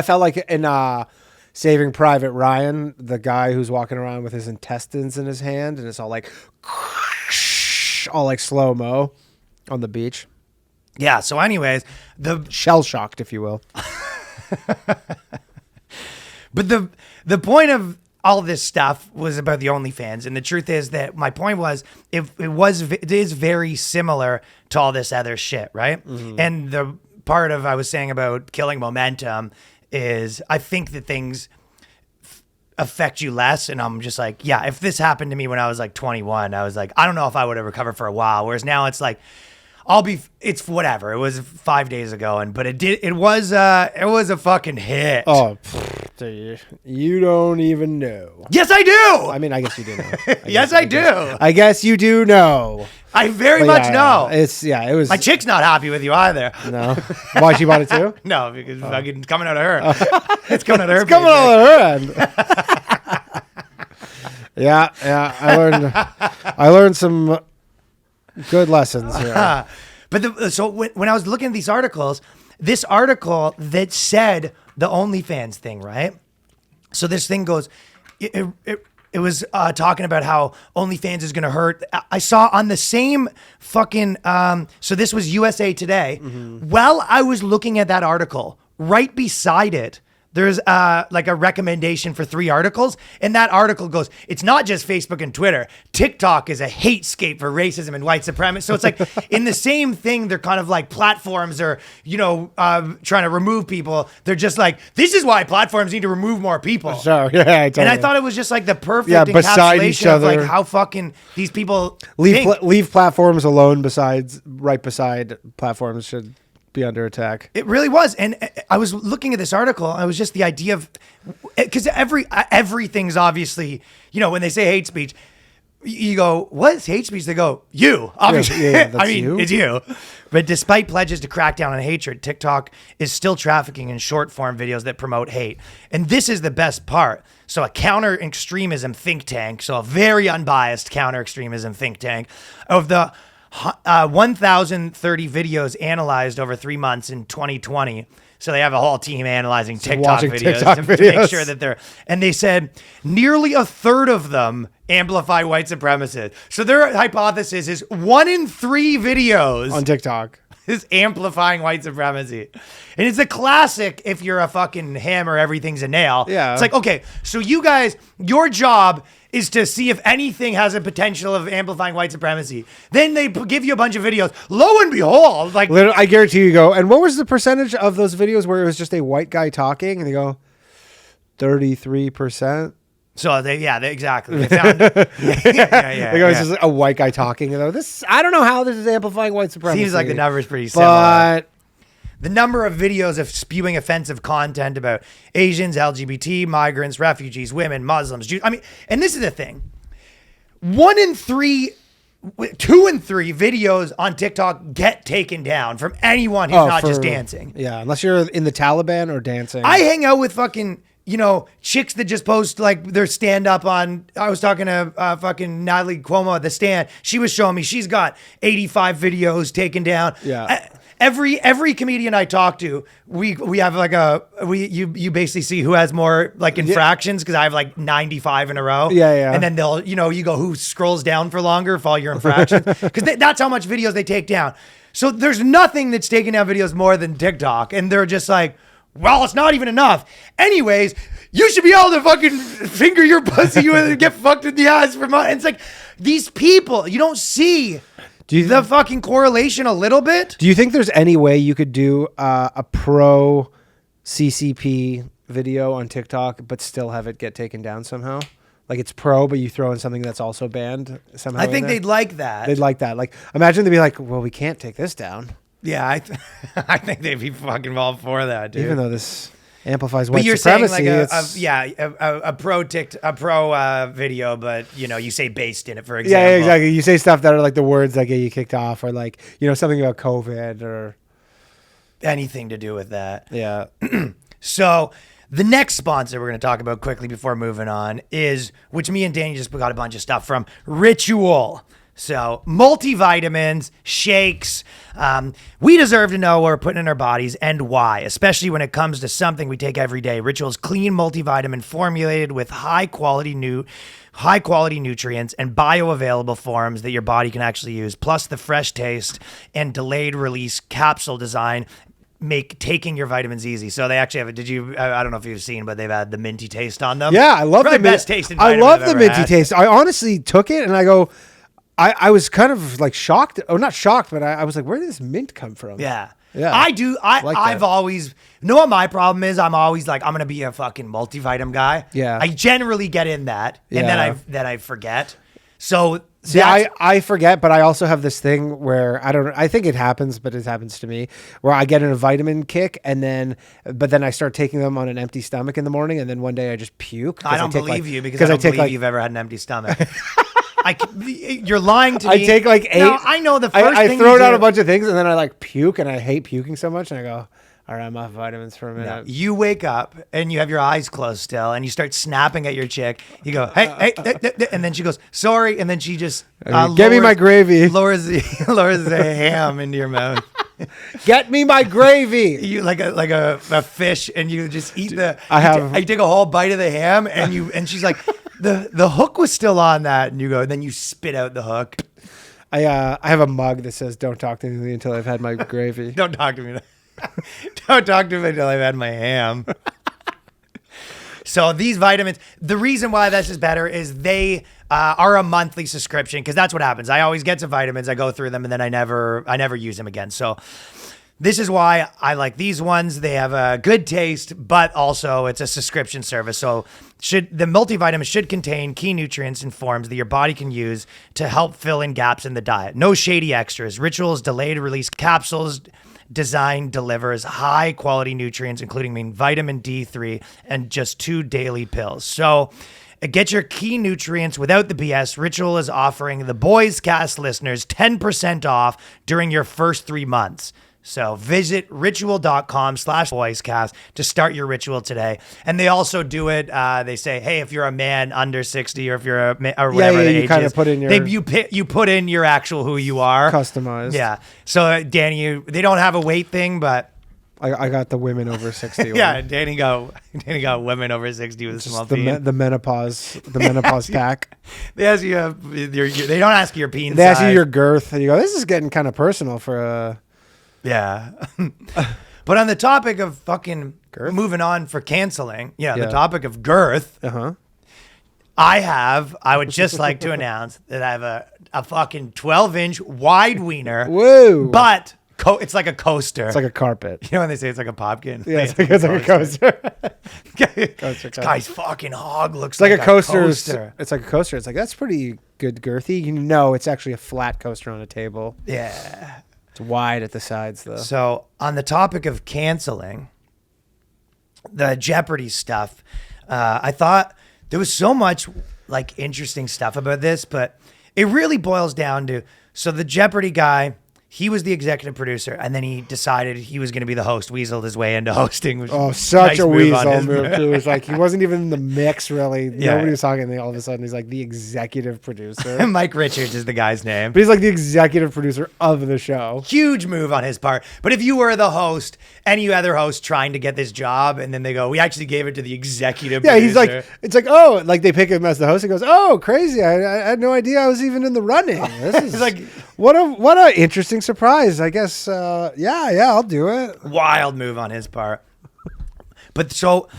felt like in Saving Private Ryan, the guy who's walking around with his intestines in his hand and it's all like slow-mo on the beach. Yeah. So, anyways, Shell shocked, if you will. but the point of all this stuff was about the OnlyFans, and the truth is that my point was it is very similar to all this other shit, right? And the part of I was saying about killing momentum is I think that things affect you less, and I'm just like, yeah, if this happened to me when I was like 21, I was like, I don't know if I would have recovered for a while, whereas now it's like it's whatever. It was 5 days ago, but it was a fucking hit. Oh, you don't even know. Yes, I do. I mean, I guess you do know. Yes, I do. I guess you do know. I very But much know. It was. My chick's not happy with you either. No. Why, she bought it too? No, because fucking it's coming out of her. It's coming out of her. It's coming out of her end. Yeah. I learned some good lessons here. But so when I was looking at these articles, this article that said the OnlyFans thing, right? So this thing goes, it was talking about how OnlyFans is going to hurt. I saw on the same fucking, so this was USA Today. While I was looking at that article, right beside it, there's like a recommendation for 3 articles. And that article goes, it's not just Facebook and Twitter. TikTok is a hatescape for racism and white supremacy. So it's like in the same thing, they're kind of like platforms are, trying to remove people. They're just like, this is why platforms need to remove more people. So, yeah, And I thought it was just like the perfect beside each encapsulation of like other. how fucking these people leave platforms alone. Right beside platforms should be under attack. It really was. And I was looking at this article. I was just the idea of, because everything's obviously, when they say hate speech, you go, what's hate speech? They go, you. Obviously. Yeah, that's you. It's you. But despite pledges to crack down on hatred, TikTok is still trafficking in short form videos that promote hate. And this is the best part. So a counter extremism think tank, so a very unbiased counter extremism think tank, of the 1,030 videos analyzed over 3 months in 2020. So they have a whole team analyzing TikTok videos to make sure that and they said nearly a third of them amplify white supremacists. So their hypothesis is 1 in 3 videos on TikTok is amplifying white supremacy. And it's a classic if you're a fucking hammer, everything's a nail. Yeah. It's like, okay, so you guys, your job is to see if anything has a potential of amplifying white supremacy. Then they give you a bunch of videos. Lo and behold, like literally, I guarantee you go. And what was the percentage of those videos where it was just a white guy talking? And they go 33%. So exactly. They found, It's just a white guy talking. And this, I don't know how this is amplifying white supremacy. Seems like the number is pretty similar. But the number of videos of spewing offensive content about Asians, LGBT, migrants, refugees, women, Muslims, Jews. I mean, and this is the thing. 2 in 3 videos on TikTok get taken down from anyone who's not just dancing. Yeah, unless you're in the Taliban or dancing. I hang out with fucking, chicks that just post like their stand up on. I was talking to fucking Natalie Cuomo at the Stand. She was showing me she's got 85 videos taken down. Yeah. Every comedian I talk to, we have like you basically see who has more like infractions because I have like 95 in a row. Yeah. And then they'll, you go who scrolls down for longer for all your infractions because that's how much videos they take down. So there's nothing that's taking down videos more than TikTok, and they're just like, well, it's not even enough. Anyways, you should be able to fucking finger your pussy and get fucked in the ass for money. It's like these people, you don't see. The fucking correlation a little bit? Do you think there's any way you could do a pro CCP video on TikTok but still have it get taken down somehow? Like it's pro, but you throw in something that's also banned somehow. I think they'd like that. They'd like that. Like imagine they'd be like, well, we can't take this down. Yeah, I think they'd be fucking all for that, dude. Even though this amplifies white you're supremacy. saying like a pro video, but you say based in it, for example. Yeah, exactly. You say stuff that are like the words that get you kicked off, or like something about COVID or anything to do with that. Yeah. So the next sponsor we're going to talk about quickly before moving on is, which me and Danny just got a bunch of stuff from, Ritual. So multivitamins, shakes, we deserve to know what we're putting in our bodies and why, especially when it comes to something we take every day. Ritual's clean multivitamin formulated with high quality nutrients and bioavailable forms that your body can actually use, plus the fresh taste and delayed release capsule design make taking your vitamins easy. So they actually have I don't know if you've seen, but they've had the minty taste on them. Yeah, I love Probably the best tasting I vitamin love I've the ever minty had. taste. I honestly took it and I go, I was kind of like shocked. Oh, not shocked, but I was like, where did this mint come from? Yeah. Yeah. I do. like I've that. always, know what my problem is? I'm always like, I'm going to be a fucking multivitamin guy. Yeah. I generally get in that. And Yeah. then I forget. So See, I forget, but I also have this thing where I think it happens, but it happens to me where I get in a vitamin kick but then I start taking them on an empty stomach in the morning. And then one day I just puke. I don't believe you because I don't believe you've ever had an empty stomach. You're lying to me. I take like 8. No, I know the first I thing throw you down do- a bunch of things and then I like puke and I hate puking so much. And I go, all right, I'm off vitamins for a minute. You wake up and you have your eyes closed still, and you start snapping at your chick. You go, hey, and then she goes, sorry, and then she just Get me my gravy. lowers the ham into your mouth. Get me my gravy. You like a fish, and you just eat the. I you take a whole bite of the ham, and she's like, the hook was still on that, and you go, and then you spit out the hook. I have a mug that says, "Don't talk to me until I've had my gravy." Don't talk to me. Don't talk to me until I've had my ham. So these vitamins, the reason why this is better is they are a monthly subscription, because that's what happens. I always get some vitamins, I go through them, and then I never use them again. So this is why I like these ones. They have a good taste, but also it's a subscription service. So the multivitamin should contain key nutrients and forms that your body can use to help fill in gaps in the diet. No shady extras. Ritual's delayed release capsules design delivers high quality nutrients, including vitamin D3 and just 2 daily pills. So get your key nutrients without the BS. Ritual is offering the Boys Cast listeners 10% off during your first 3 months. So visit ritual.com/boyscast to start your ritual today. And they also do it. They say, hey, if you're a man under 60 or if you're or whatever the you age kinda is, put in your- you put in your actual who you are. Customized. Yeah. So Danny, they don't have a weight thing, but I got the women over 60. yeah, one. Danny got women over 60 with a small Just the menopause pack. They ask you they don't ask you your peen They ask you size. your girth, and you go, "This is getting kind of personal for a." Yeah. But on the topic of fucking moving on for canceling, the Yeah. topic of girth, Uh-huh. I would just like to announce that I have a fucking 12-inch wide wiener. Whoa. But it's like a coaster. It's like a carpet. You know when they say it's like a popkin? Yeah, it's like a coaster. This guy's fucking hog looks It's like a coaster. coaster. It's like a coaster. It's like, that's pretty good girthy. You know, it's actually a flat coaster on a table. Yeah. It's wide at the sides, though. So on the topic of canceling, the Jeopardy stuff, I thought there was so much like interesting stuff about this, but it really boils down to, so the Jeopardy guy, he was the executive producer, and then he decided he was going to be the host, weaseled his way into hosting. Which Oh, such nice a move on weasel his move, part. too. It was like, he wasn't even in the mix, really. Yeah. Nobody was talking, and then all of a sudden, he's like the executive producer. Mike Richards is the guy's name. But he's like the executive producer of the show. Huge move on his part. But if you were the host, any other host trying to get this job, and then they go, we actually gave it to the executive Yeah, producer. he's like, it's like, oh, like they pick him as the host. He goes, oh, crazy! I had no idea I was even in the running. This is He's like, what a interesting surprise. I guess, yeah, I'll do it. wild move on his part. But so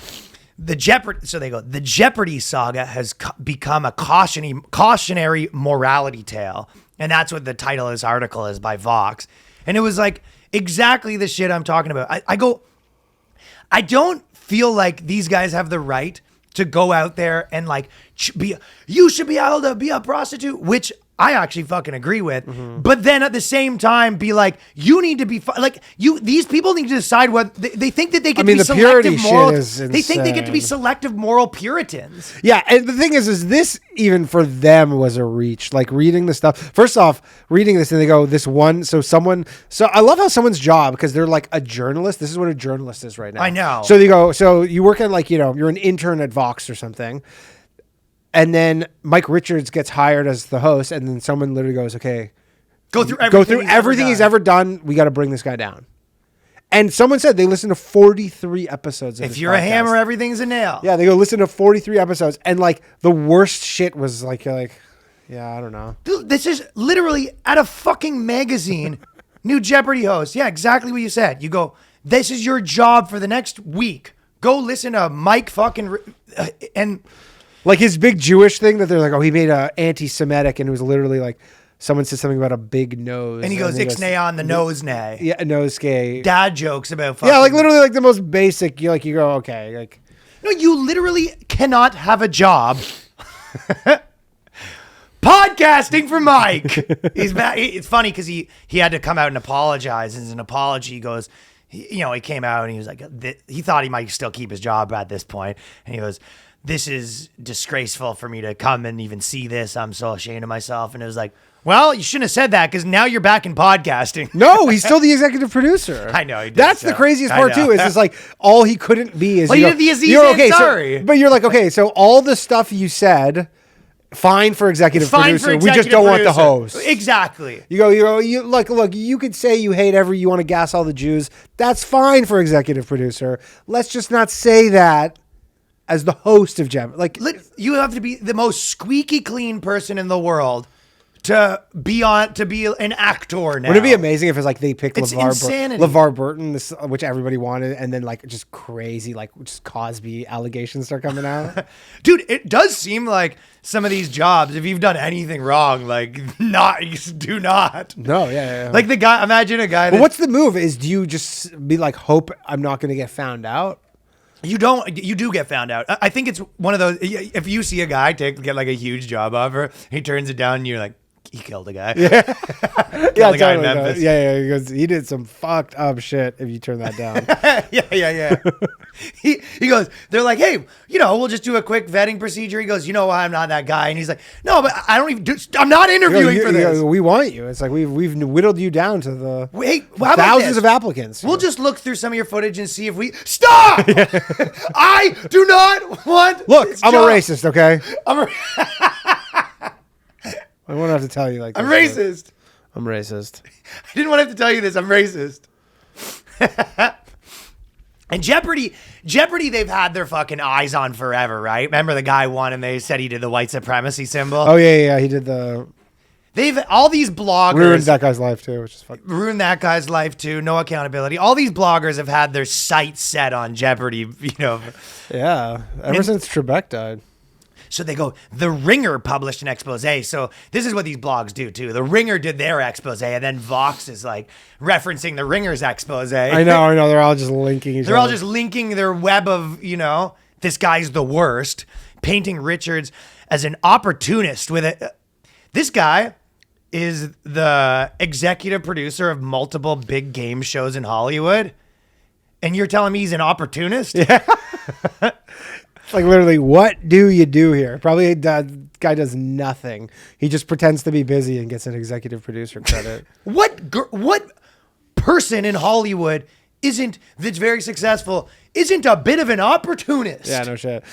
the Jeopardy saga has become a cautionary morality tale. And that's what the title of this article is by Vox. And it was like exactly the shit I'm talking about. I don't feel like these guys have the right to go out there and like you should be able to be a prostitute, which I actually fucking agree with. Mm-hmm. But then at the same time, be like, you need to be these people need to decide what they think that they get to be the selective purity moral. shit is They think they get to be insane. selective moral Puritans. Yeah, and the thing is this even for them was a reach. Like reading the stuff. First off, reading this and they go, so I love how someone's job, because they're like a journalist. This is what a journalist is right now. I know. So they go, so you work at like, you're an intern at Vox or something. And then Mike Richards gets hired as the host, and then someone literally goes, "Okay, Go through everything he's ever done. We got to bring this guy down." And someone said they listened to 43 episodes. Of If this you're a podcast. hammer, everything's a nail. Yeah, they go listen to 43 episodes, and like the worst shit was like, yeah, I don't know. Dude, this is literally at a fucking magazine. New Jeopardy host. Yeah, exactly what you said. You go, this is your job for the next week. Go listen to Mike fucking and Like his big Jewish thing that they're like, oh, he made a anti-Semitic, and it was literally like someone said something about a big nose, and he goes ixnay on the nose nay. Yeah, nose gay. Dad jokes about fucking. Yeah, like literally like the most basic. You go, okay, like No, you literally cannot have a job. Podcasting for Mike. He's mad. It's funny because he had to come out and apologize. As an apology, he goes, he came out and he was like, he thought he might still keep his job at this point, and he goes, "This is disgraceful for me to come and even see this. I'm so ashamed of myself." And it was like, well, you shouldn't have said that because now you're back in podcasting. no, he's still the executive producer. I know. He did, That's the craziest part too. Is it's like all he couldn't be is Well, you he go, did the Aziz you're okay, Ansari. but you're like, okay, so all the stuff you said, fine for executive Fine producer. for We executive just don't want the producer. host. Exactly. You look, you could say you hate you want to gas all the Jews. That's fine for executive producer. Let's just not say that as the host of Jeopardy. Like, You have to be the most squeaky clean person in the world to be an actor now. wouldn't it be amazing if it's like they picked It's insanity. LeVar Burton, which everybody wanted, and then like just crazy, like just Cosby allegations start coming out? Dude, it does seem like some of these jobs, if you've done anything wrong, like do not. No, yeah. Like the guy, imagine a guy But that what's the move? Do you just be like, hope I'm not going to get found out? you do get found out. I think it's one of those, if you see a guy get like a huge job offer, he turns it down and you're like, he killed a guy. Yeah, the guy in totally. Memphis. Yeah. He goes, he did some fucked up shit. If you turn that down, Yeah. He goes, they're like, hey, we'll just do a quick vetting procedure. He goes, you know why I'm not that guy? And he's like, no, but I don't even I'm not interviewing for this. we want you. It's like we've whittled you down to the Wait, how about thousands this? of applicants. We'll just look through some of your footage and see if we stop. I do not want. look. this I'm a job. racist. Okay, I'm I won't have to tell you like I'm this, but racist. I'm racist. I didn't want to have to tell you this. I'm racist. And Jeopardy, they've had their fucking eyes on forever, right? Remember the guy won and they said he did the white supremacy symbol? Oh yeah. He did All these bloggers ruined that guy's life too, which is fucking. ruined that guy's life too. No accountability. All these bloggers have had their sights set on Jeopardy, Yeah, ever since Trebek died. So they go, The Ringer published an expose. So this is what these blogs do too. The Ringer did their expose, and then Vox is like referencing the Ringer's expose. I know. They're all just linking each other. They're all just linking their web of, this guy's the worst, painting Richards as an opportunist with it. This guy is the executive producer of multiple big game shows in Hollywood. And you're telling me he's an opportunist? Yeah. It's like literally, what do you do here? Probably that guy does nothing. He just pretends to be busy and gets an executive producer credit. What person in Hollywood that's very successful isn't a bit of an opportunist? Yeah, no shit.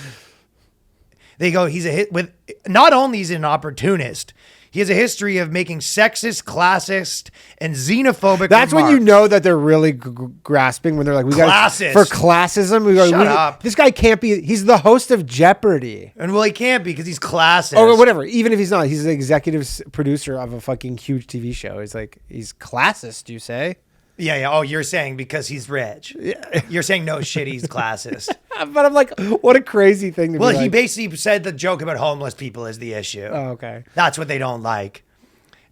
They go, he's a hit with, not only is he an opportunist, he has a history of making sexist, classist, and xenophobic That's when you remarks. know that they're really grasping when they're like, we got Classist. for classism. Shut up. This guy can't be. He's the host of Jeopardy. And well, he can't be because he's classist. Or whatever. Even if he's not, he's the executive producer of a fucking huge TV show. He's classist. You say? Yeah. Oh, you're saying because he's rich. Yeah. You're saying no shit, he's classist. But I'm like, what a crazy thing to Well, be he like. basically said the joke about homeless people is the issue. Oh, okay. That's what they don't like.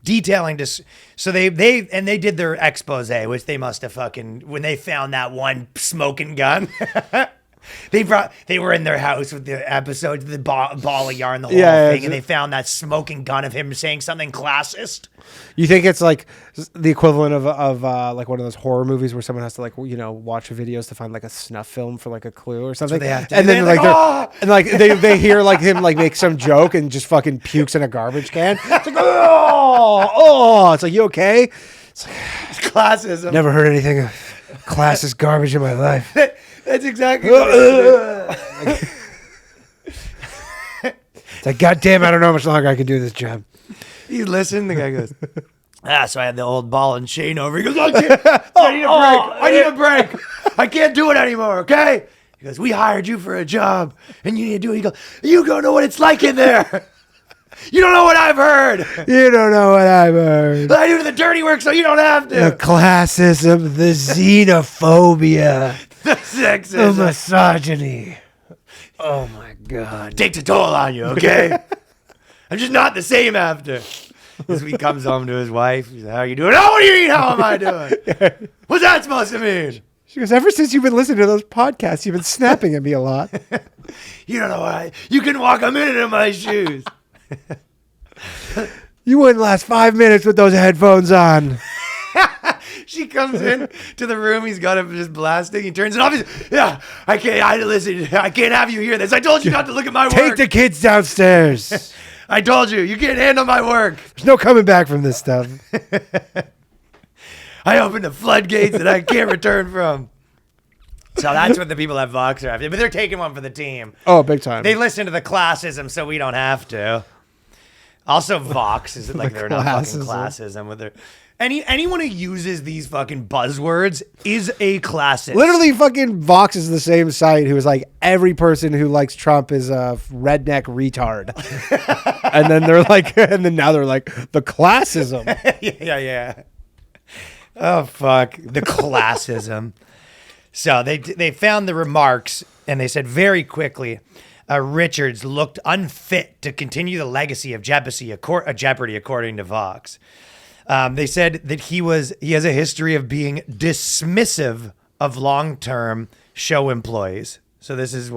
Detailing this, so they did their expose, which they must have fucking when they found that one smoking gun. They were in their house with the episode, the ball of yarn, the whole thing, and they found that smoking gun of him saying something classist. You think it's like the equivalent of like one of those horror movies where someone has to like watch videos to find like a snuff film for like a clue or something, they have to and do. then They're like like, and like they hear like him like make some joke and just fucking pukes in a garbage can. It's like it's like, you okay? It's like, It's classism. never heard anything of classist garbage in my life. That's exactly what it is. It's like, God damn, I don't know how much longer I can do this job. You listen. The guy goes, so I had the old ball and chain over. He goes, I need a break. I need a break. I can't do it anymore. Okay. He goes, we hired you for a job, and you need to do it. He goes, you don't know what it's like in there. You don't know what I've heard. You don't know what I've heard. I do the dirty work so you don't have to. The classism, the xenophobia, The the sexism. misogyny. Oh my God. Takes a toll on you, okay? I'm just not the same after. As he comes home to his wife, he's like, how are you doing? Oh, what do you mean, how am I doing? What's that supposed to mean? She goes, ever since you've been listening to those podcasts, you've been snapping at me a lot. You don't know why. You can walk a minute in my shoes. You wouldn't last 5 minutes with those headphones on. She comes in to the room. He's got him just blasting. He turns it off. Yeah, I can't. Listen, I can't have you hear this. I told you not to look at my work. Take the kids downstairs. I told you. You can't handle my work. There's no coming back from this stuff. I opened the floodgates that I can't return from. So that's what the people at Vox are after. But they're taking one for the team. Oh, big time. They listen to the classism so we don't have to. Also, Vox is like they're not fucking classism with their. Anyone who uses these fucking buzzwords is a classist. Literally, fucking Vox is the same site who is like, every person who likes Trump is a redneck retard. And then they're like, and then now they're like, the classism. yeah. Oh, fuck. The classism. So they found the remarks and they said very quickly, Richards looked unfit to continue the legacy of Jeopardy, according to Vox. They said that he has a history of being dismissive of long-term show employees. So this is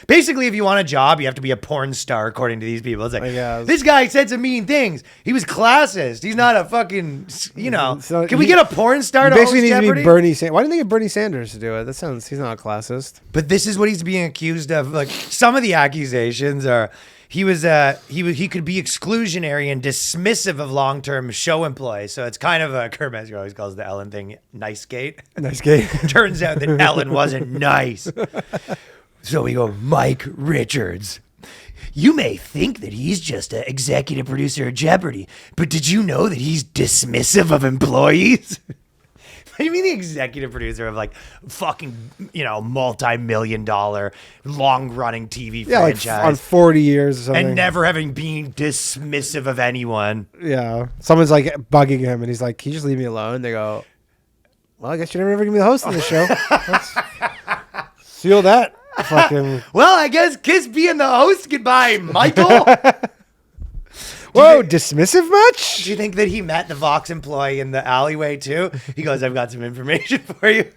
basically, if you want a job, you have to be a porn star, according to these people. It's like, this guy said some mean things. He was classist. He's not a fucking, So can we get a porn star to basically host needs to Jeopardy? be Bernie Sanders. Why didn't they get Bernie Sanders to do it? He's not a classist. But this is what he's being accused of. Like, some of the accusations are he could be exclusionary and dismissive of long-term show employees. So it's kind of a Kurt Metzger always calls the Ellen thing nice gate. Nice game. Turns out that Ellen wasn't nice. So we go, Mike Richards. You may think that he's just an executive producer of Jeopardy, but did you know that he's dismissive of employees? What do you mean the executive producer of like fucking, multi-million-dollar long-running TV franchise? Like on 40 years or something. And never having been dismissive of anyone. Yeah. Someone's like bugging him and he's like, can you just leave me alone? They go, well, I guess you're never going to be the host of the show. Let's seal that. Fucking. Well, I guess kiss being the host goodbye, Michael. Whoa, dismissive much? Do you think that he met the Vox employee in the alleyway too? He goes, I've got some information for you.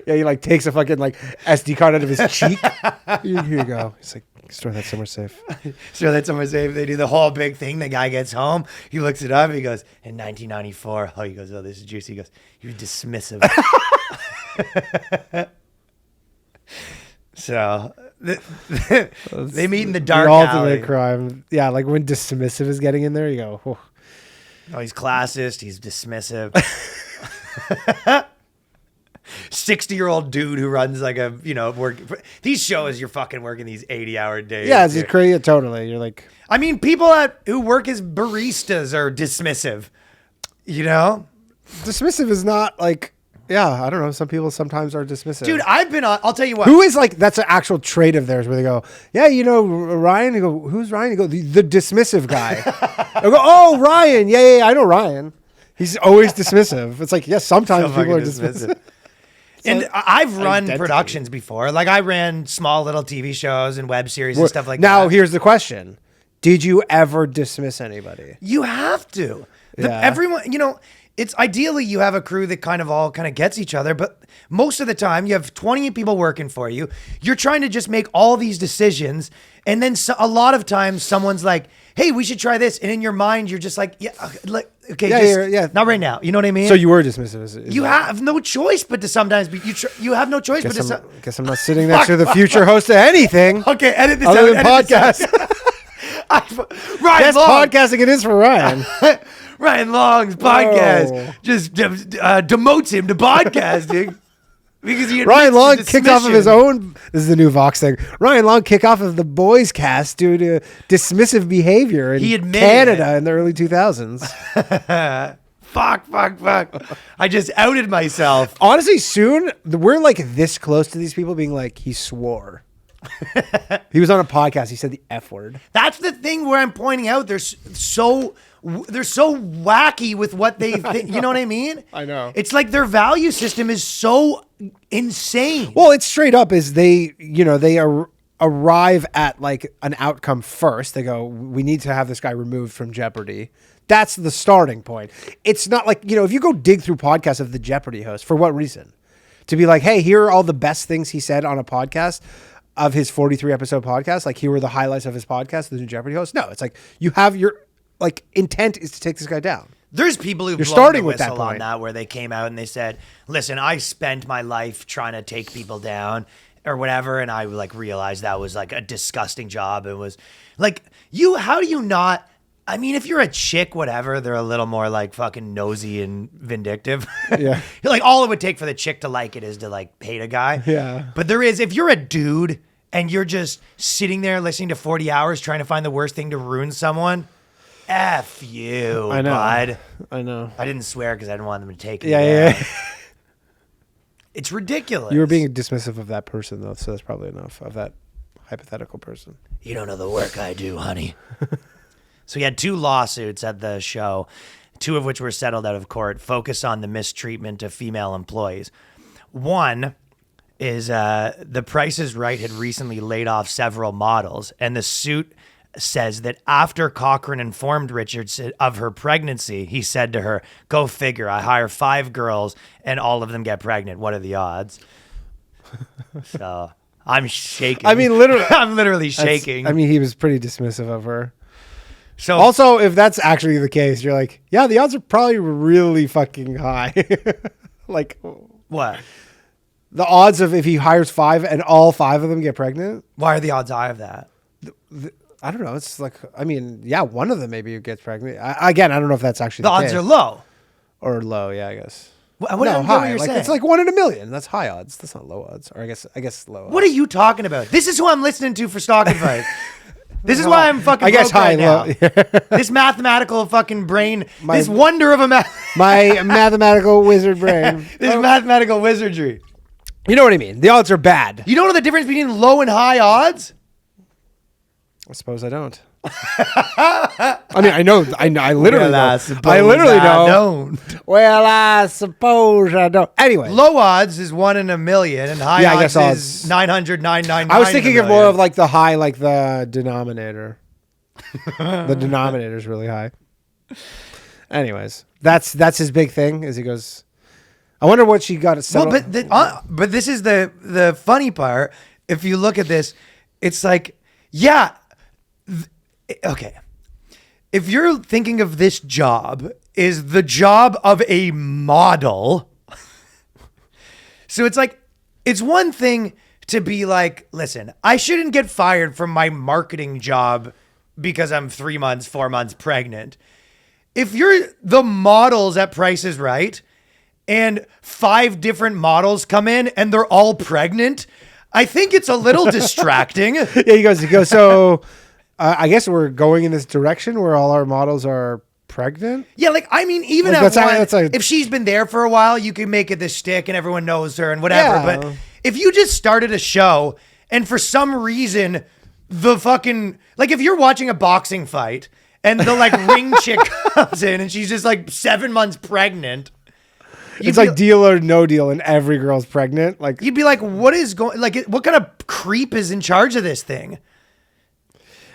Yeah, he like takes a fucking like SD card out of his cheek. Here you go. He's like, store that somewhere safe. So that's somewhere safe. They do the whole big thing. The guy gets home. He looks it up. He goes, in 1994. Oh, he goes, oh, this is juicy. He goes, you're dismissive. So they meet in the dark the ultimate alley. crime. Yeah, like when dismissive is getting in there, you go, oh. Oh, he's classist. He's dismissive. 60-year-old dude who runs like a, work. These shows, you're fucking working these 80-hour days. Yeah, it's crazy. Totally. You're like. I mean, people who work as baristas are dismissive. Dismissive is not like. Yeah, I don't know. Some people sometimes are dismissive. Dude, I'll tell you what. Who is like, that's an actual trait of theirs where they go, yeah, Ryan? You go, who's Ryan? You go, the dismissive guy. I go, oh, Ryan. Yeah, I know Ryan. He's always dismissive. It's like, yes, sometimes people are dismissive. And I've run productions before. Like I ran small little TV shows and web series and stuff like that. Now, here's the question. Did you ever dismiss anybody? You have to. Yeah. Everyone, it's ideally you have a crew that kind of gets each other, but most of the time you have 20 people working for you. You're trying to just make all these decisions. And then a lot of times someone's like, hey, we should try this. And in your mind, you're just like, okay, not right now. You know what I mean? So you were dismissive. You have no choice but to sometimes be, you have no choice but to. Guess I'm not sitting next to the future host of anything. Okay, edit this other out. Than podcast. Ryan Yes, Long. podcasting it is for Ryan. Ryan Long's podcast just demotes him to podcasting. Because he Ryan Long admits to kicked off of his dismission. own. This is the new Vox thing. Ryan Long kicked off of the Boys cast due to dismissive behavior in He admitted Canada it. in the early 2000s. Fuck. I just outed myself. Honestly, soon we're like this close to these people being like, he swore. He was on a podcast. He said the F word. That's the thing where I'm pointing out they're so wacky with what they think. You know what I mean? I know. It's like their value system is so insane. Well, it's straight up is they, arrive at like an outcome first. They go, we need to have this guy removed from Jeopardy. That's the starting point. It's not like, if you go dig through podcasts of the Jeopardy host, for what reason? To be like, hey, here are all the best things he said on a podcast of his 43 episode podcast. Like, here were the highlights of his podcast, the new Jeopardy host. No, it's like you have your intent is to take this guy down. There's people who've You're blown starting the with that whistle on point. that where they came out and they said, listen, I spent my life trying to take people down or whatever. And I realized that was like a disgusting job. It was like, how do you not, I mean, if you're a chick, whatever, they're a little more like fucking nosy and vindictive. Yeah. Like all it would take for the chick to like it is to like hate a guy. Yeah. But if you're a dude and you're just sitting there listening to 40 hours trying to find the worst thing to ruin someone, F you, I know. bud. I know. I didn't swear because I didn't want them to take it. Yeah. It's ridiculous. You were being dismissive of that person, though, so that's probably enough of that hypothetical person. You don't know the work I do, honey. So he had 2 lawsuits at the show, 2 of which were settled out of court, focus on the mistreatment of female employees. One is The Price is Right had recently laid off several models, and the suit says that after Cochran informed Richards of her pregnancy, he said to her, go figure, I hire 5 girls and all of them get pregnant. What are the odds? So I'm shaking. I mean, literally. I'm literally shaking. I mean, he was pretty dismissive of her. So Also, if that's actually the case, you're like, yeah, the odds are probably really fucking high. Like, what? the odds of if he hires 5 and all 5 of them get pregnant, Why are the odds high of that? I don't know. It's like, I mean, yeah, one of them maybe gets pregnant. Again, I don't know if that's actually The the odds case. are low. Or low, yeah, I guess. What, No, I don't know high. what you're Like, saying. it's like 1 in a million. That's high odds. That's not low odds. Or I guess low odds. What are you talking about? This is who I'm listening to for stock advice. This is why I'm fucking I guess broke high right and now. low. This mathematical fucking brain, this wonder of a My mathematical wizard brain. this mathematical wizardry. You know what I mean? The odds are bad. You don't know the difference between low and high odds? I suppose I don't. I mean, I know. I literally know. suppose I literally know. don't. Well, I suppose I don't. Anyway, Low odds is 1 in a million, and high Yeah, I odds guess is odds. 900,999. I was thinking of more of like the high, like the denominator. The denominator is really high. Anyways, that's his big thing. As he goes, I wonder what she got to settle. Well, but this is the funny part. If you look at this, it's like, yeah, okay. If you're thinking of this job is the job of a model, so it's like, it's one thing to be like, listen, I shouldn't get fired from my marketing job because I'm 3 months, 4 months pregnant. If you're the models at Price is Right and 5 different models come in and they're all pregnant, I think it's a little distracting. Yeah, he goes. So, I guess we're going in this direction where all our models are pregnant. Yeah, like, I mean, even Like, at that's one, a- if she's been there for a while, you can make it this shtick and everyone knows her and whatever. Yeah. But if you just started a show and for some reason the fucking, like, if you're watching a boxing fight and the like ring chick comes in and she's just like 7 months pregnant, It's like Deal or No Deal, and every girl's pregnant. Like, you'd be like, what is going, like, what kind of creep is in charge of this thing?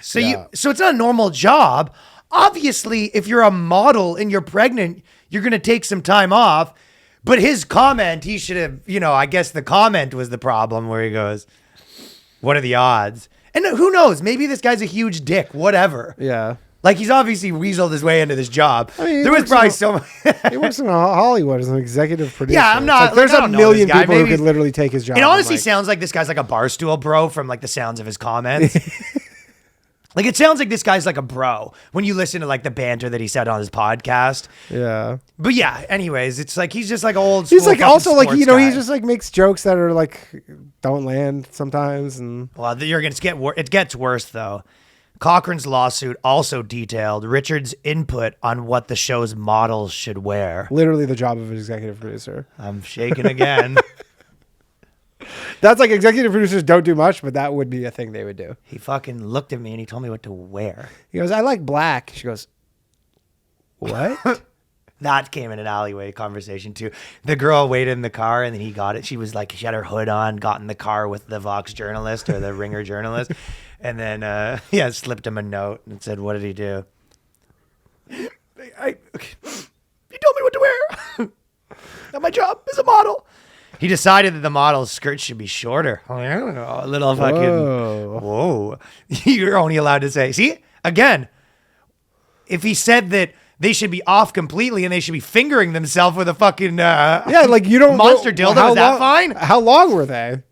So so it's not a normal job. Obviously, if you're a model and you're pregnant, you're going to take some time off. But his comment, he should have, I guess the comment was the problem where he goes, what are the odds? And who knows? Maybe this guy's a huge dick, whatever. yeah. Like, he's obviously weaseled his way into this job. I mean, there was probably so much. He works in Hollywood as an executive producer. Yeah, I'm It's not- Like, there's like, I a don't know million this guy. people Maybe who could literally take his job. It honestly and, like, sounds like this guy's like a barstool bro from like the sounds of his comments. Like, it sounds like this guy's like a bro when you listen to like the banter that he said on his podcast. Yeah. But yeah, anyways, it's like he's just like old. He's like fucking also like, sports you know, guy. he just like makes jokes that are like don't land sometimes. And Well, you're gonna get it gets worse though. Cochran's lawsuit also detailed Richard's input on what the show's models should wear. literally the job of an executive producer. I'm shaking again. That's like executive producers don't do much, but that would be a thing they would do. He fucking looked at me and he told me what to wear. He goes, I like black. She goes, what? That came in an alleyway conversation too. The girl waited in the car and then he got it. She was like, she had her hood on, got in the car with the Vox journalist or the Ringer journalist. And then, slipped him a note and said, what did he do? You told me what to wear. Not my job as a model. He decided that the model's skirt should be shorter. Oh, I don't know. A little fucking, whoa. You're only allowed to say, see, again, if he said that they should be off completely and they should be fingering themselves with a fucking Yeah, like you don't monster dildo, how is that long- fine? How long were they?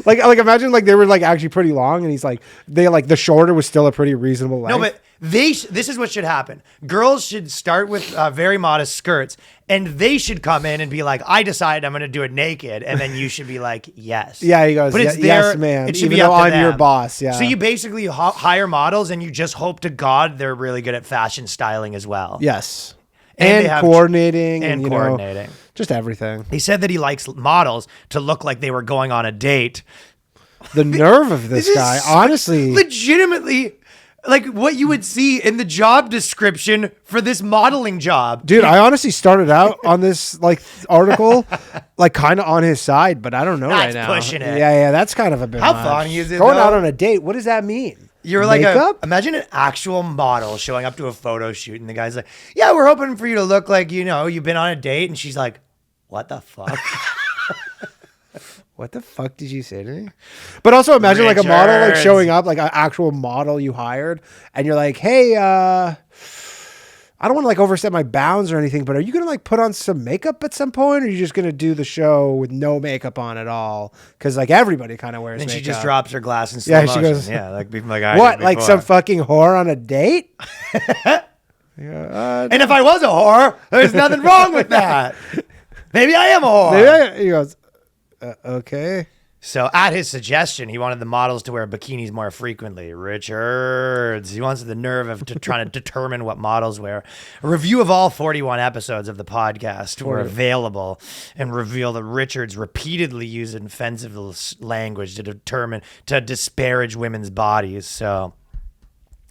like imagine like they were like actually pretty long, and he's like they like the shorter was still a pretty reasonable length. No, but this is what should happen. Girls should start with very modest skirts, and they should come in and be like, "I decided I'm going to do it naked," and then you should be like, "Yes." Yeah, he goes, But it's yes, ma'am. It should Even be up though to I'm your them. boss, yeah. So you basically hire models, and you just hope to God they're really good at fashion styling as well. Yes, And and they have- coordinating and you coordinating. know, just everything. He said that he likes models to look like they were going on a date. The nerve of this is guy, so- honestly. Legitimately, like what you would see in the job description for this modeling job. Dude, I honestly started out on this like article, like kind of on his side, but I don't know That's right now. pushing it. Yeah, that's kind of a bit. How much. funny is it, Going though? out on a date? What does that mean? You're like Makeup? imagine an actual model showing up to a photo shoot and the guy's like, yeah, we're hoping for you to look like, you know, you've been on a date. And she's like, what the fuck? What the fuck did you say to me? But also imagine like a model like Richards. showing up, like an actual model you hired, and you're like, hey, I don't want to like overstep my bounds or anything, but are you gonna like put on some makeup at some point, or are you just gonna do the show with no makeup on at all? Because like everybody kind of wears And makeup. she just drops her glass in slow Yeah, she motion. goes, Yeah, like I What? did Like before. some fucking whore on a date? And if I was a whore, there's nothing wrong with that. Maybe I am a whore. Maybe he goes, okay. So at his suggestion, he wanted the models to wear bikinis more frequently. Richards. He wants the nerve of trying to determine what models wear. A review of all 41 episodes of the podcast were available and revealed that Richards repeatedly used offensive language to disparage women's bodies. So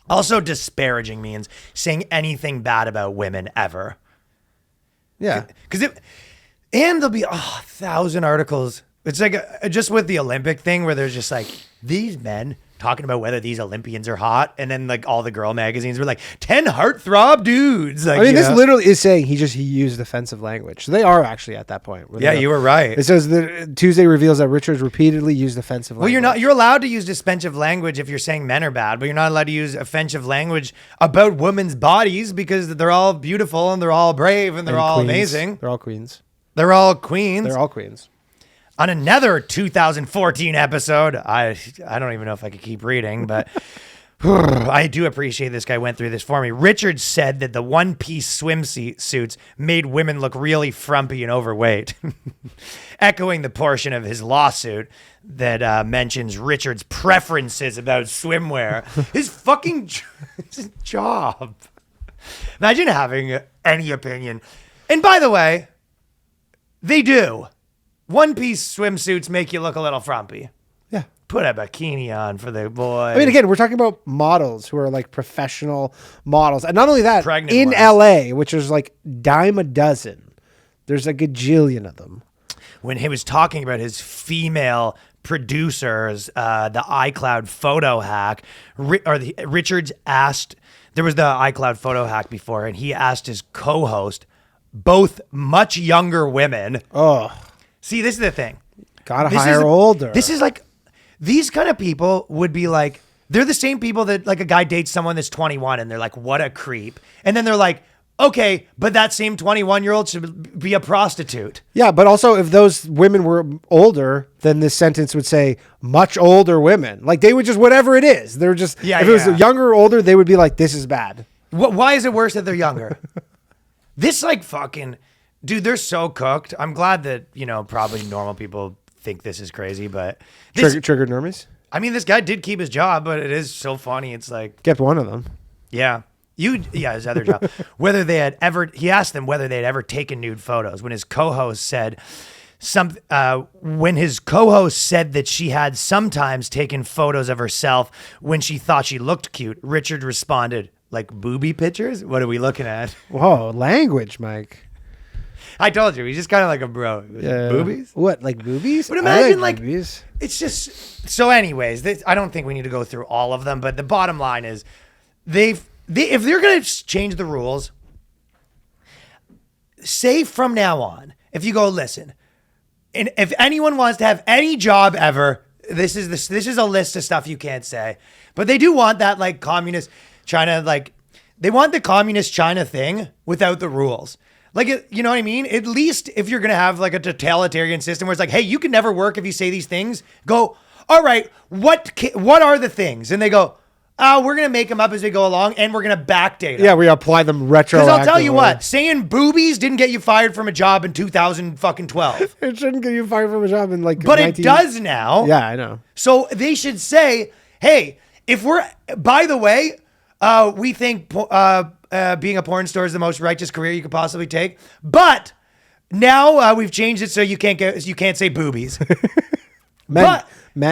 also disparaging means saying anything bad about women ever. Yeah. And there'll be 1,000 articles. It's like just with the Olympic thing where there's just like these men talking about whether these Olympians are hot. And then like all the girl magazines were like 10 heartthrob dudes. Like, I mean, you this know? literally is saying he used offensive language. So they are actually at that point. where Yeah, they- you were right. It says that Tuesday reveals that Richards repeatedly used offensive Well, language. you're allowed to use offensive language if you're saying men are bad, but you're not allowed to use offensive language about women's bodies because they're all beautiful and they're all brave and they're all queens. amazing. They're all queens. They're all queens. They're all queens. On another 2014 episode, I don't even know if I could keep reading, but I do appreciate this guy went through this for me. Richard said that the one-piece swimsuits made women look really frumpy and overweight, echoing the portion of his lawsuit that mentions Richard's preferences about swimwear. His fucking his job. Imagine having any opinion. And by the way, they do. One-piece swimsuits make you look a little frumpy. Yeah. Put a bikini on for the boy. I mean, again, we're talking about models who are like professional models. And not only that, Pregnant in ones. LA, which is like dime a dozen, there's a gajillion of them. When he was talking about his female producers, the iCloud photo hack, Richards asked, there was the iCloud photo hack before, and he asked his co-host, both much younger women. Oh, See, this is the thing. gotta This hire is- older. This is like, these kind of people would be like, they're the same people that like a guy dates someone that's 21 and they're like, what a creep. And then they're like, Okay, but that same 21-year-old should be a prostitute. Yeah, but also if those women were older, then this sentence would say much older women. Like they would just whatever it is. They're just if it was younger or older, they would be like, this is bad. Why is it worse that they're younger? This like fucking dude, they're so cooked. I'm glad that probably normal people think this is crazy, but Triggered normies. I mean, this guy did keep his job, but it is so funny. It's like Kept one of them. yeah. His other job. He asked them whether they had ever taken nude photos. When his co-host said that she had sometimes taken photos of herself when she thought she looked cute, Richard responded, like booby pictures? What are we looking at? Whoa, language, Mike. I told you, he's just kind of like a bro. Yeah. Boobies? What, like boobies? But imagine like boobies. it's just so. Anyways, I don't think we need to go through all of them, but the bottom line is if they're going to change the rules, say from now on, if you go, listen, and if anyone wants to have any job ever, this is a list of stuff you can't say. But they do want that like communist China, like they want the communist China thing without the rules. Like, you know what I mean? At least if you're going to have like a totalitarian system where it's like, hey, you can never work if you say these things, go, all right, what are the things? And they go, we're going to make them up as we go along, and we're going to backdate them. Yeah, we apply them retroactively. Because I'll tell you what, saying boobies didn't get you fired from a job in 2012. It shouldn't get you fired from a job in like But it does now. Yeah, I know. So they should say, hey, by the way, we think being a porn star is the most righteous career you could possibly take. But now we've changed it so you can't say boobies.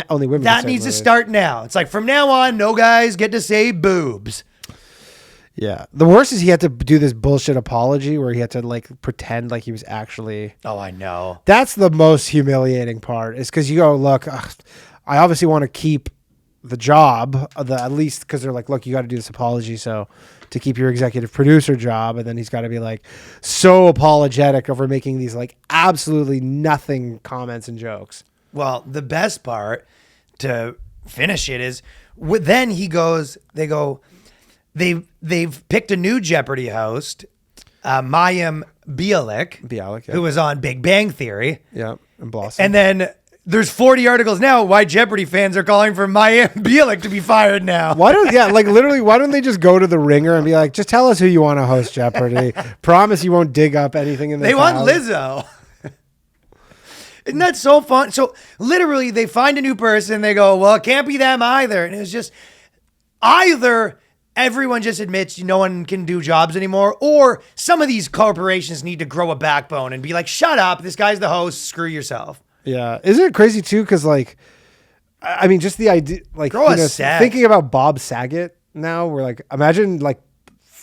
Only women. That needs to start now. It's like from now on, no guys get to say boobs. Yeah. The worst is he had to do this bullshit apology where he had to like pretend like he was actually. Oh, I know. That's the most humiliating part is because you go, look, I obviously want to keep the job, at least because they're like, look, you got to do this apology. So to keep your executive producer job. And then he's got to be like so apologetic over making these like absolutely nothing comments and jokes. Well, the best part to finish it is then they've picked a new Jeopardy host, Mayim Bialik, who was on Big Bang Theory. Yeah, and Blossom. And then there's 40 articles now why Jeopardy fans are calling for Mayim Bialik to be fired now. Why don't they just go to the Ringer and be like, just tell us who you want to host Jeopardy. Promise you won't dig up anything in the They want Lizzo. Isn't that so fun? So literally they find a new person. They go, well, it can't be them either. And it was just either everyone just admits no one can do jobs anymore, or some of these corporations need to grow a backbone and be like, shut up. This guy's the host. Screw yourself. Yeah. Isn't it crazy too? Cause like, I mean, just the idea, like thinking about Bob Saget now, we're like, imagine like,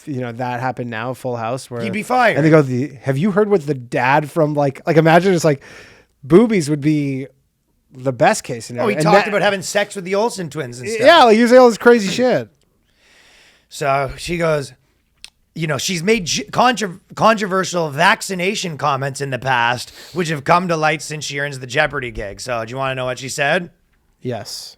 that happened now, Full House, where he'd be fired. And they go, have you heard what the dad from like imagine it's like, boobies would be the best case scenario. Oh, he talked about having sex with the Olsen twins and stuff. Yeah, like you say all this crazy shit. So she goes, she's made controversial vaccination comments in the past, which have come to light since she earns the Jeopardy gig. So do you want to know what she said? Yes.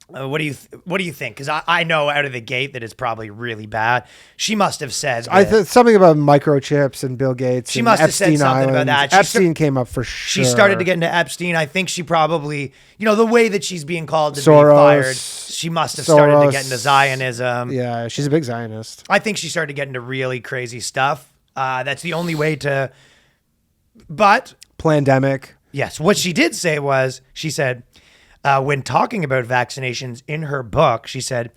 What do you think? Because I know out of the gate that it's probably really bad. She must have said something about microchips and Bill Gates. She must have said something about that. Epstein came up for sure. She started to get into Epstein. I think she probably, the way that she's being called to Soros, be fired, she must have started to get into Zionism. Yeah, she's a big Zionist. I think she started to get into really crazy stuff. That's the only way to. But pandemic. Yes, what she did say was she said. When talking about vaccinations in her book, she said,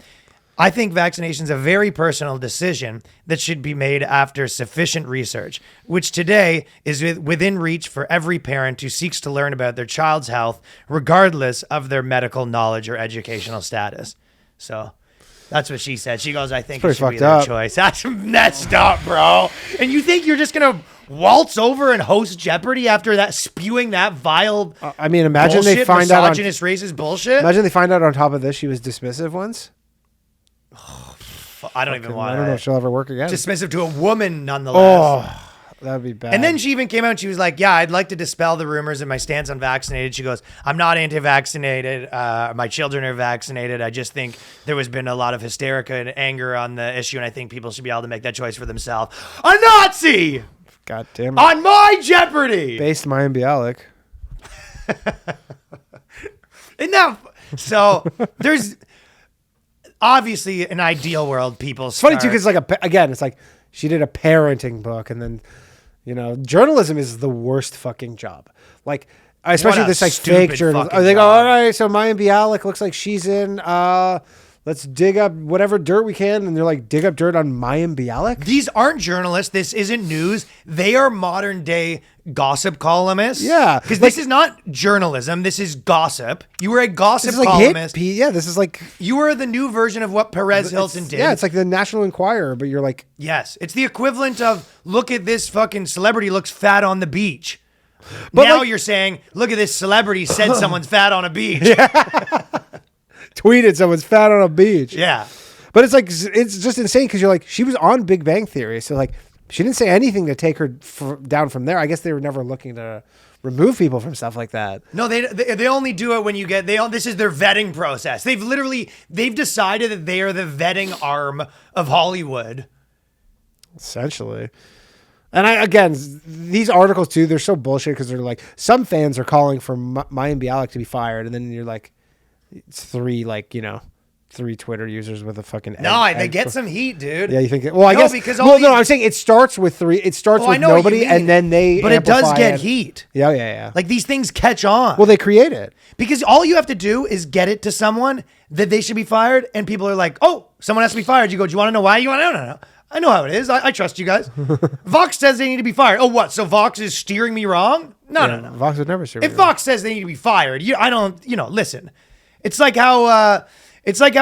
I think vaccinations is a very personal decision that should be made after sufficient research, which today is within reach for every parent who seeks to learn about their child's health, regardless of their medical knowledge or educational status. So that's what she said. She goes, I think it should be their choice. That's messed up, bro. And you think you're just going to waltz over and host Jeopardy after that, spewing that vile imagine bullshit, they find out misogynist, racist bullshit? Imagine they find out on top of this she was dismissive once. I don't even want to. I don't know if she'll ever work again. Dismissive to a woman, nonetheless. That'd be bad. And then she even came out and she was like, yeah, I'd like to dispel the rumors and my stance on vaccinated. She goes, I'm not anti-vaccinated. My children are vaccinated. I just think there has been a lot of hysterica and anger on the issue, and I think people should be able to make that choice for themselves. A Nazi! God damn it. On my Jeopardy! Based Mayim Bialik. So there's obviously an ideal world people It's funny too, because it's like she did a parenting book, and then journalism is the worst fucking job. Like, especially this like fake journalism. They go, all right, so Mayim Bialik looks like she's in. Let's dig up whatever dirt we can, and they're like, dig up dirt on Mayim Bialik. These aren't journalists. This isn't news. They are modern day gossip columnists. Yeah, because this is not journalism. This is gossip. You were a gossip this is like columnist. This is like you were the new version of what Perez Hilton did. Yeah, it's like the National Enquirer, but you're like, yes, it's the equivalent of look at this fucking celebrity looks fat on the beach. But now you're saying, look at this celebrity said someone's fat on a beach. tweeted someone's fat on a beach. Yeah. But it's like, it's just insane because you're like, she was on Big Bang Theory. So like, she didn't say anything to take her down from there. I guess they were never looking to remove people from stuff like that. No, they only do it when you get, this is their vetting process. They've decided that they are the vetting arm of Hollywood. Essentially. And these articles too, they're so bullshit because they're like, some fans are calling for Mayim Bialik to be fired. And then you're like, it's three Twitter users with a fucking they get some heat, dude. Yeah, you think? Well, I guess because I'm saying it starts with three. It starts with nobody, and then they. But it does get heat. Yeah. Like these things catch on. Well, they create it because all you have to do is get it to someone that they should be fired, and people are like, "Oh, someone has to be fired." You go, "Do you want to know why?" You want? No. I know how it is. I trust you guys. Vox says they need to be fired. Oh, what? So Vox is steering me wrong? No. Vox would never steer. If Vox says they need to be fired, I don't. Listen. It's like how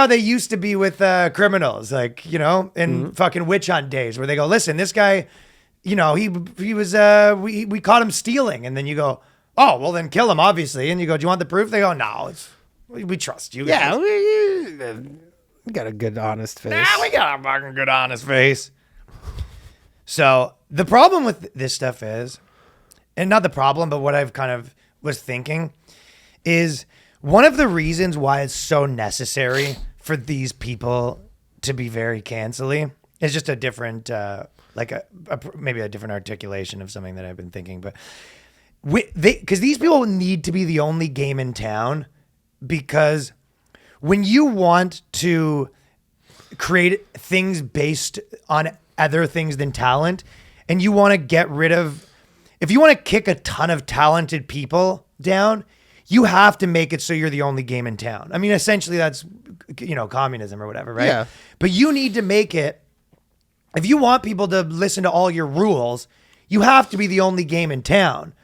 they used to be with criminals, like, in fucking witch hunt days where they go, listen, this guy, he was, we caught him stealing. And then you go, oh, well then kill him, obviously. And you go, do you want the proof? They go, no, we trust you guys. Yeah, we got a good, honest face. Nah, we got a fucking good, honest face. So the problem with this stuff is, and not the problem, but what I've kind of was thinking is, one of the reasons why it's so necessary for these people to be very cancelly is just a different, maybe a different articulation of something that I've been thinking. But because these people need to be the only game in town, because when you want to create things based on other things than talent, and you want to get rid of, if you want to kick a ton of talented people down, you have to make it so you're the only game in town. I mean, essentially that's, communism or whatever, right? Yeah. But you need to make it, if you want people to listen to all your rules, you have to be the only game in town.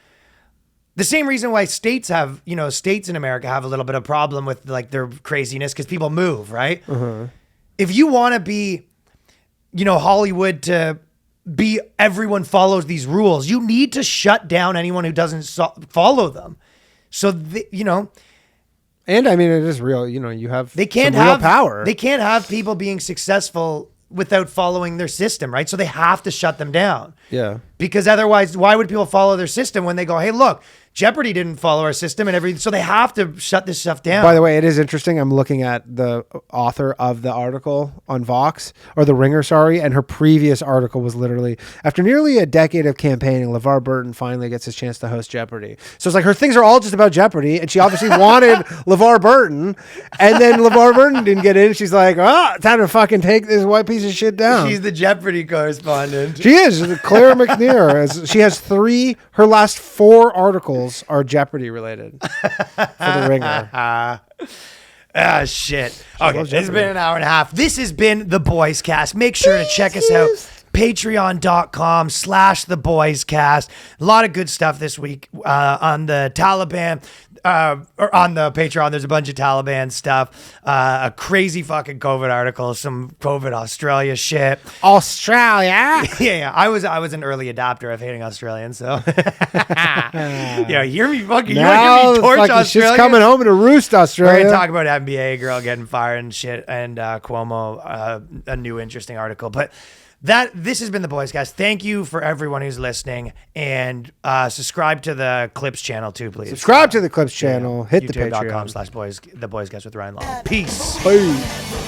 The same reason why states in America have a little bit of problem with like their craziness because people move, right? Uh-huh. If you want to be, Hollywood to be everyone follows these rules, you need to shut down anyone who doesn't follow them. So, and I mean, it is real. You have they can't some have real power. They can't have people being successful without following their system, right? So they have to shut them down. Yeah. Because otherwise, why would people follow their system when they go, hey, look, Jeopardy didn't follow our system and everything. So they have to shut this stuff down. By the way, it is interesting. I'm looking at the author of the article on Vox, or The Ringer, sorry, and her previous article was literally, after nearly a decade of campaigning, LeVar Burton finally gets his chance to host Jeopardy. So it's like her things are all just about Jeopardy, and she obviously wanted LeVar Burton, and then LeVar Burton didn't get in. She's like, time to fucking take this white piece of shit down. She's the Jeopardy correspondent. She is. Claire McNear. She has her last 4 articles are Jeopardy related for The Ringer. Shit. Okay, it's been an hour and a half. This has been The Boys Cast. Make sure to check us out. Patreon.com/The Boys Cast. A lot of good stuff this week on the Taliban. Or on the Patreon, there's a bunch of Taliban stuff, a crazy fucking COVID article, some COVID Australia shit. Australia? Yeah. I was an early adopter of hating Australians, so yeah, hear me fucking now me torch Australia. Shit's coming home to roost, Australia. We're gonna talk about NBA girl getting fired and shit, and Cuomo, a new interesting article, but This has been the Boys Cast. Thank you for everyone who's listening, and subscribe to the Clips channel too, please. Subscribe to the Clips channel. Hit the Patreon. YouTube.com/the Boys Cast with Ryan Long. Peace. Bye.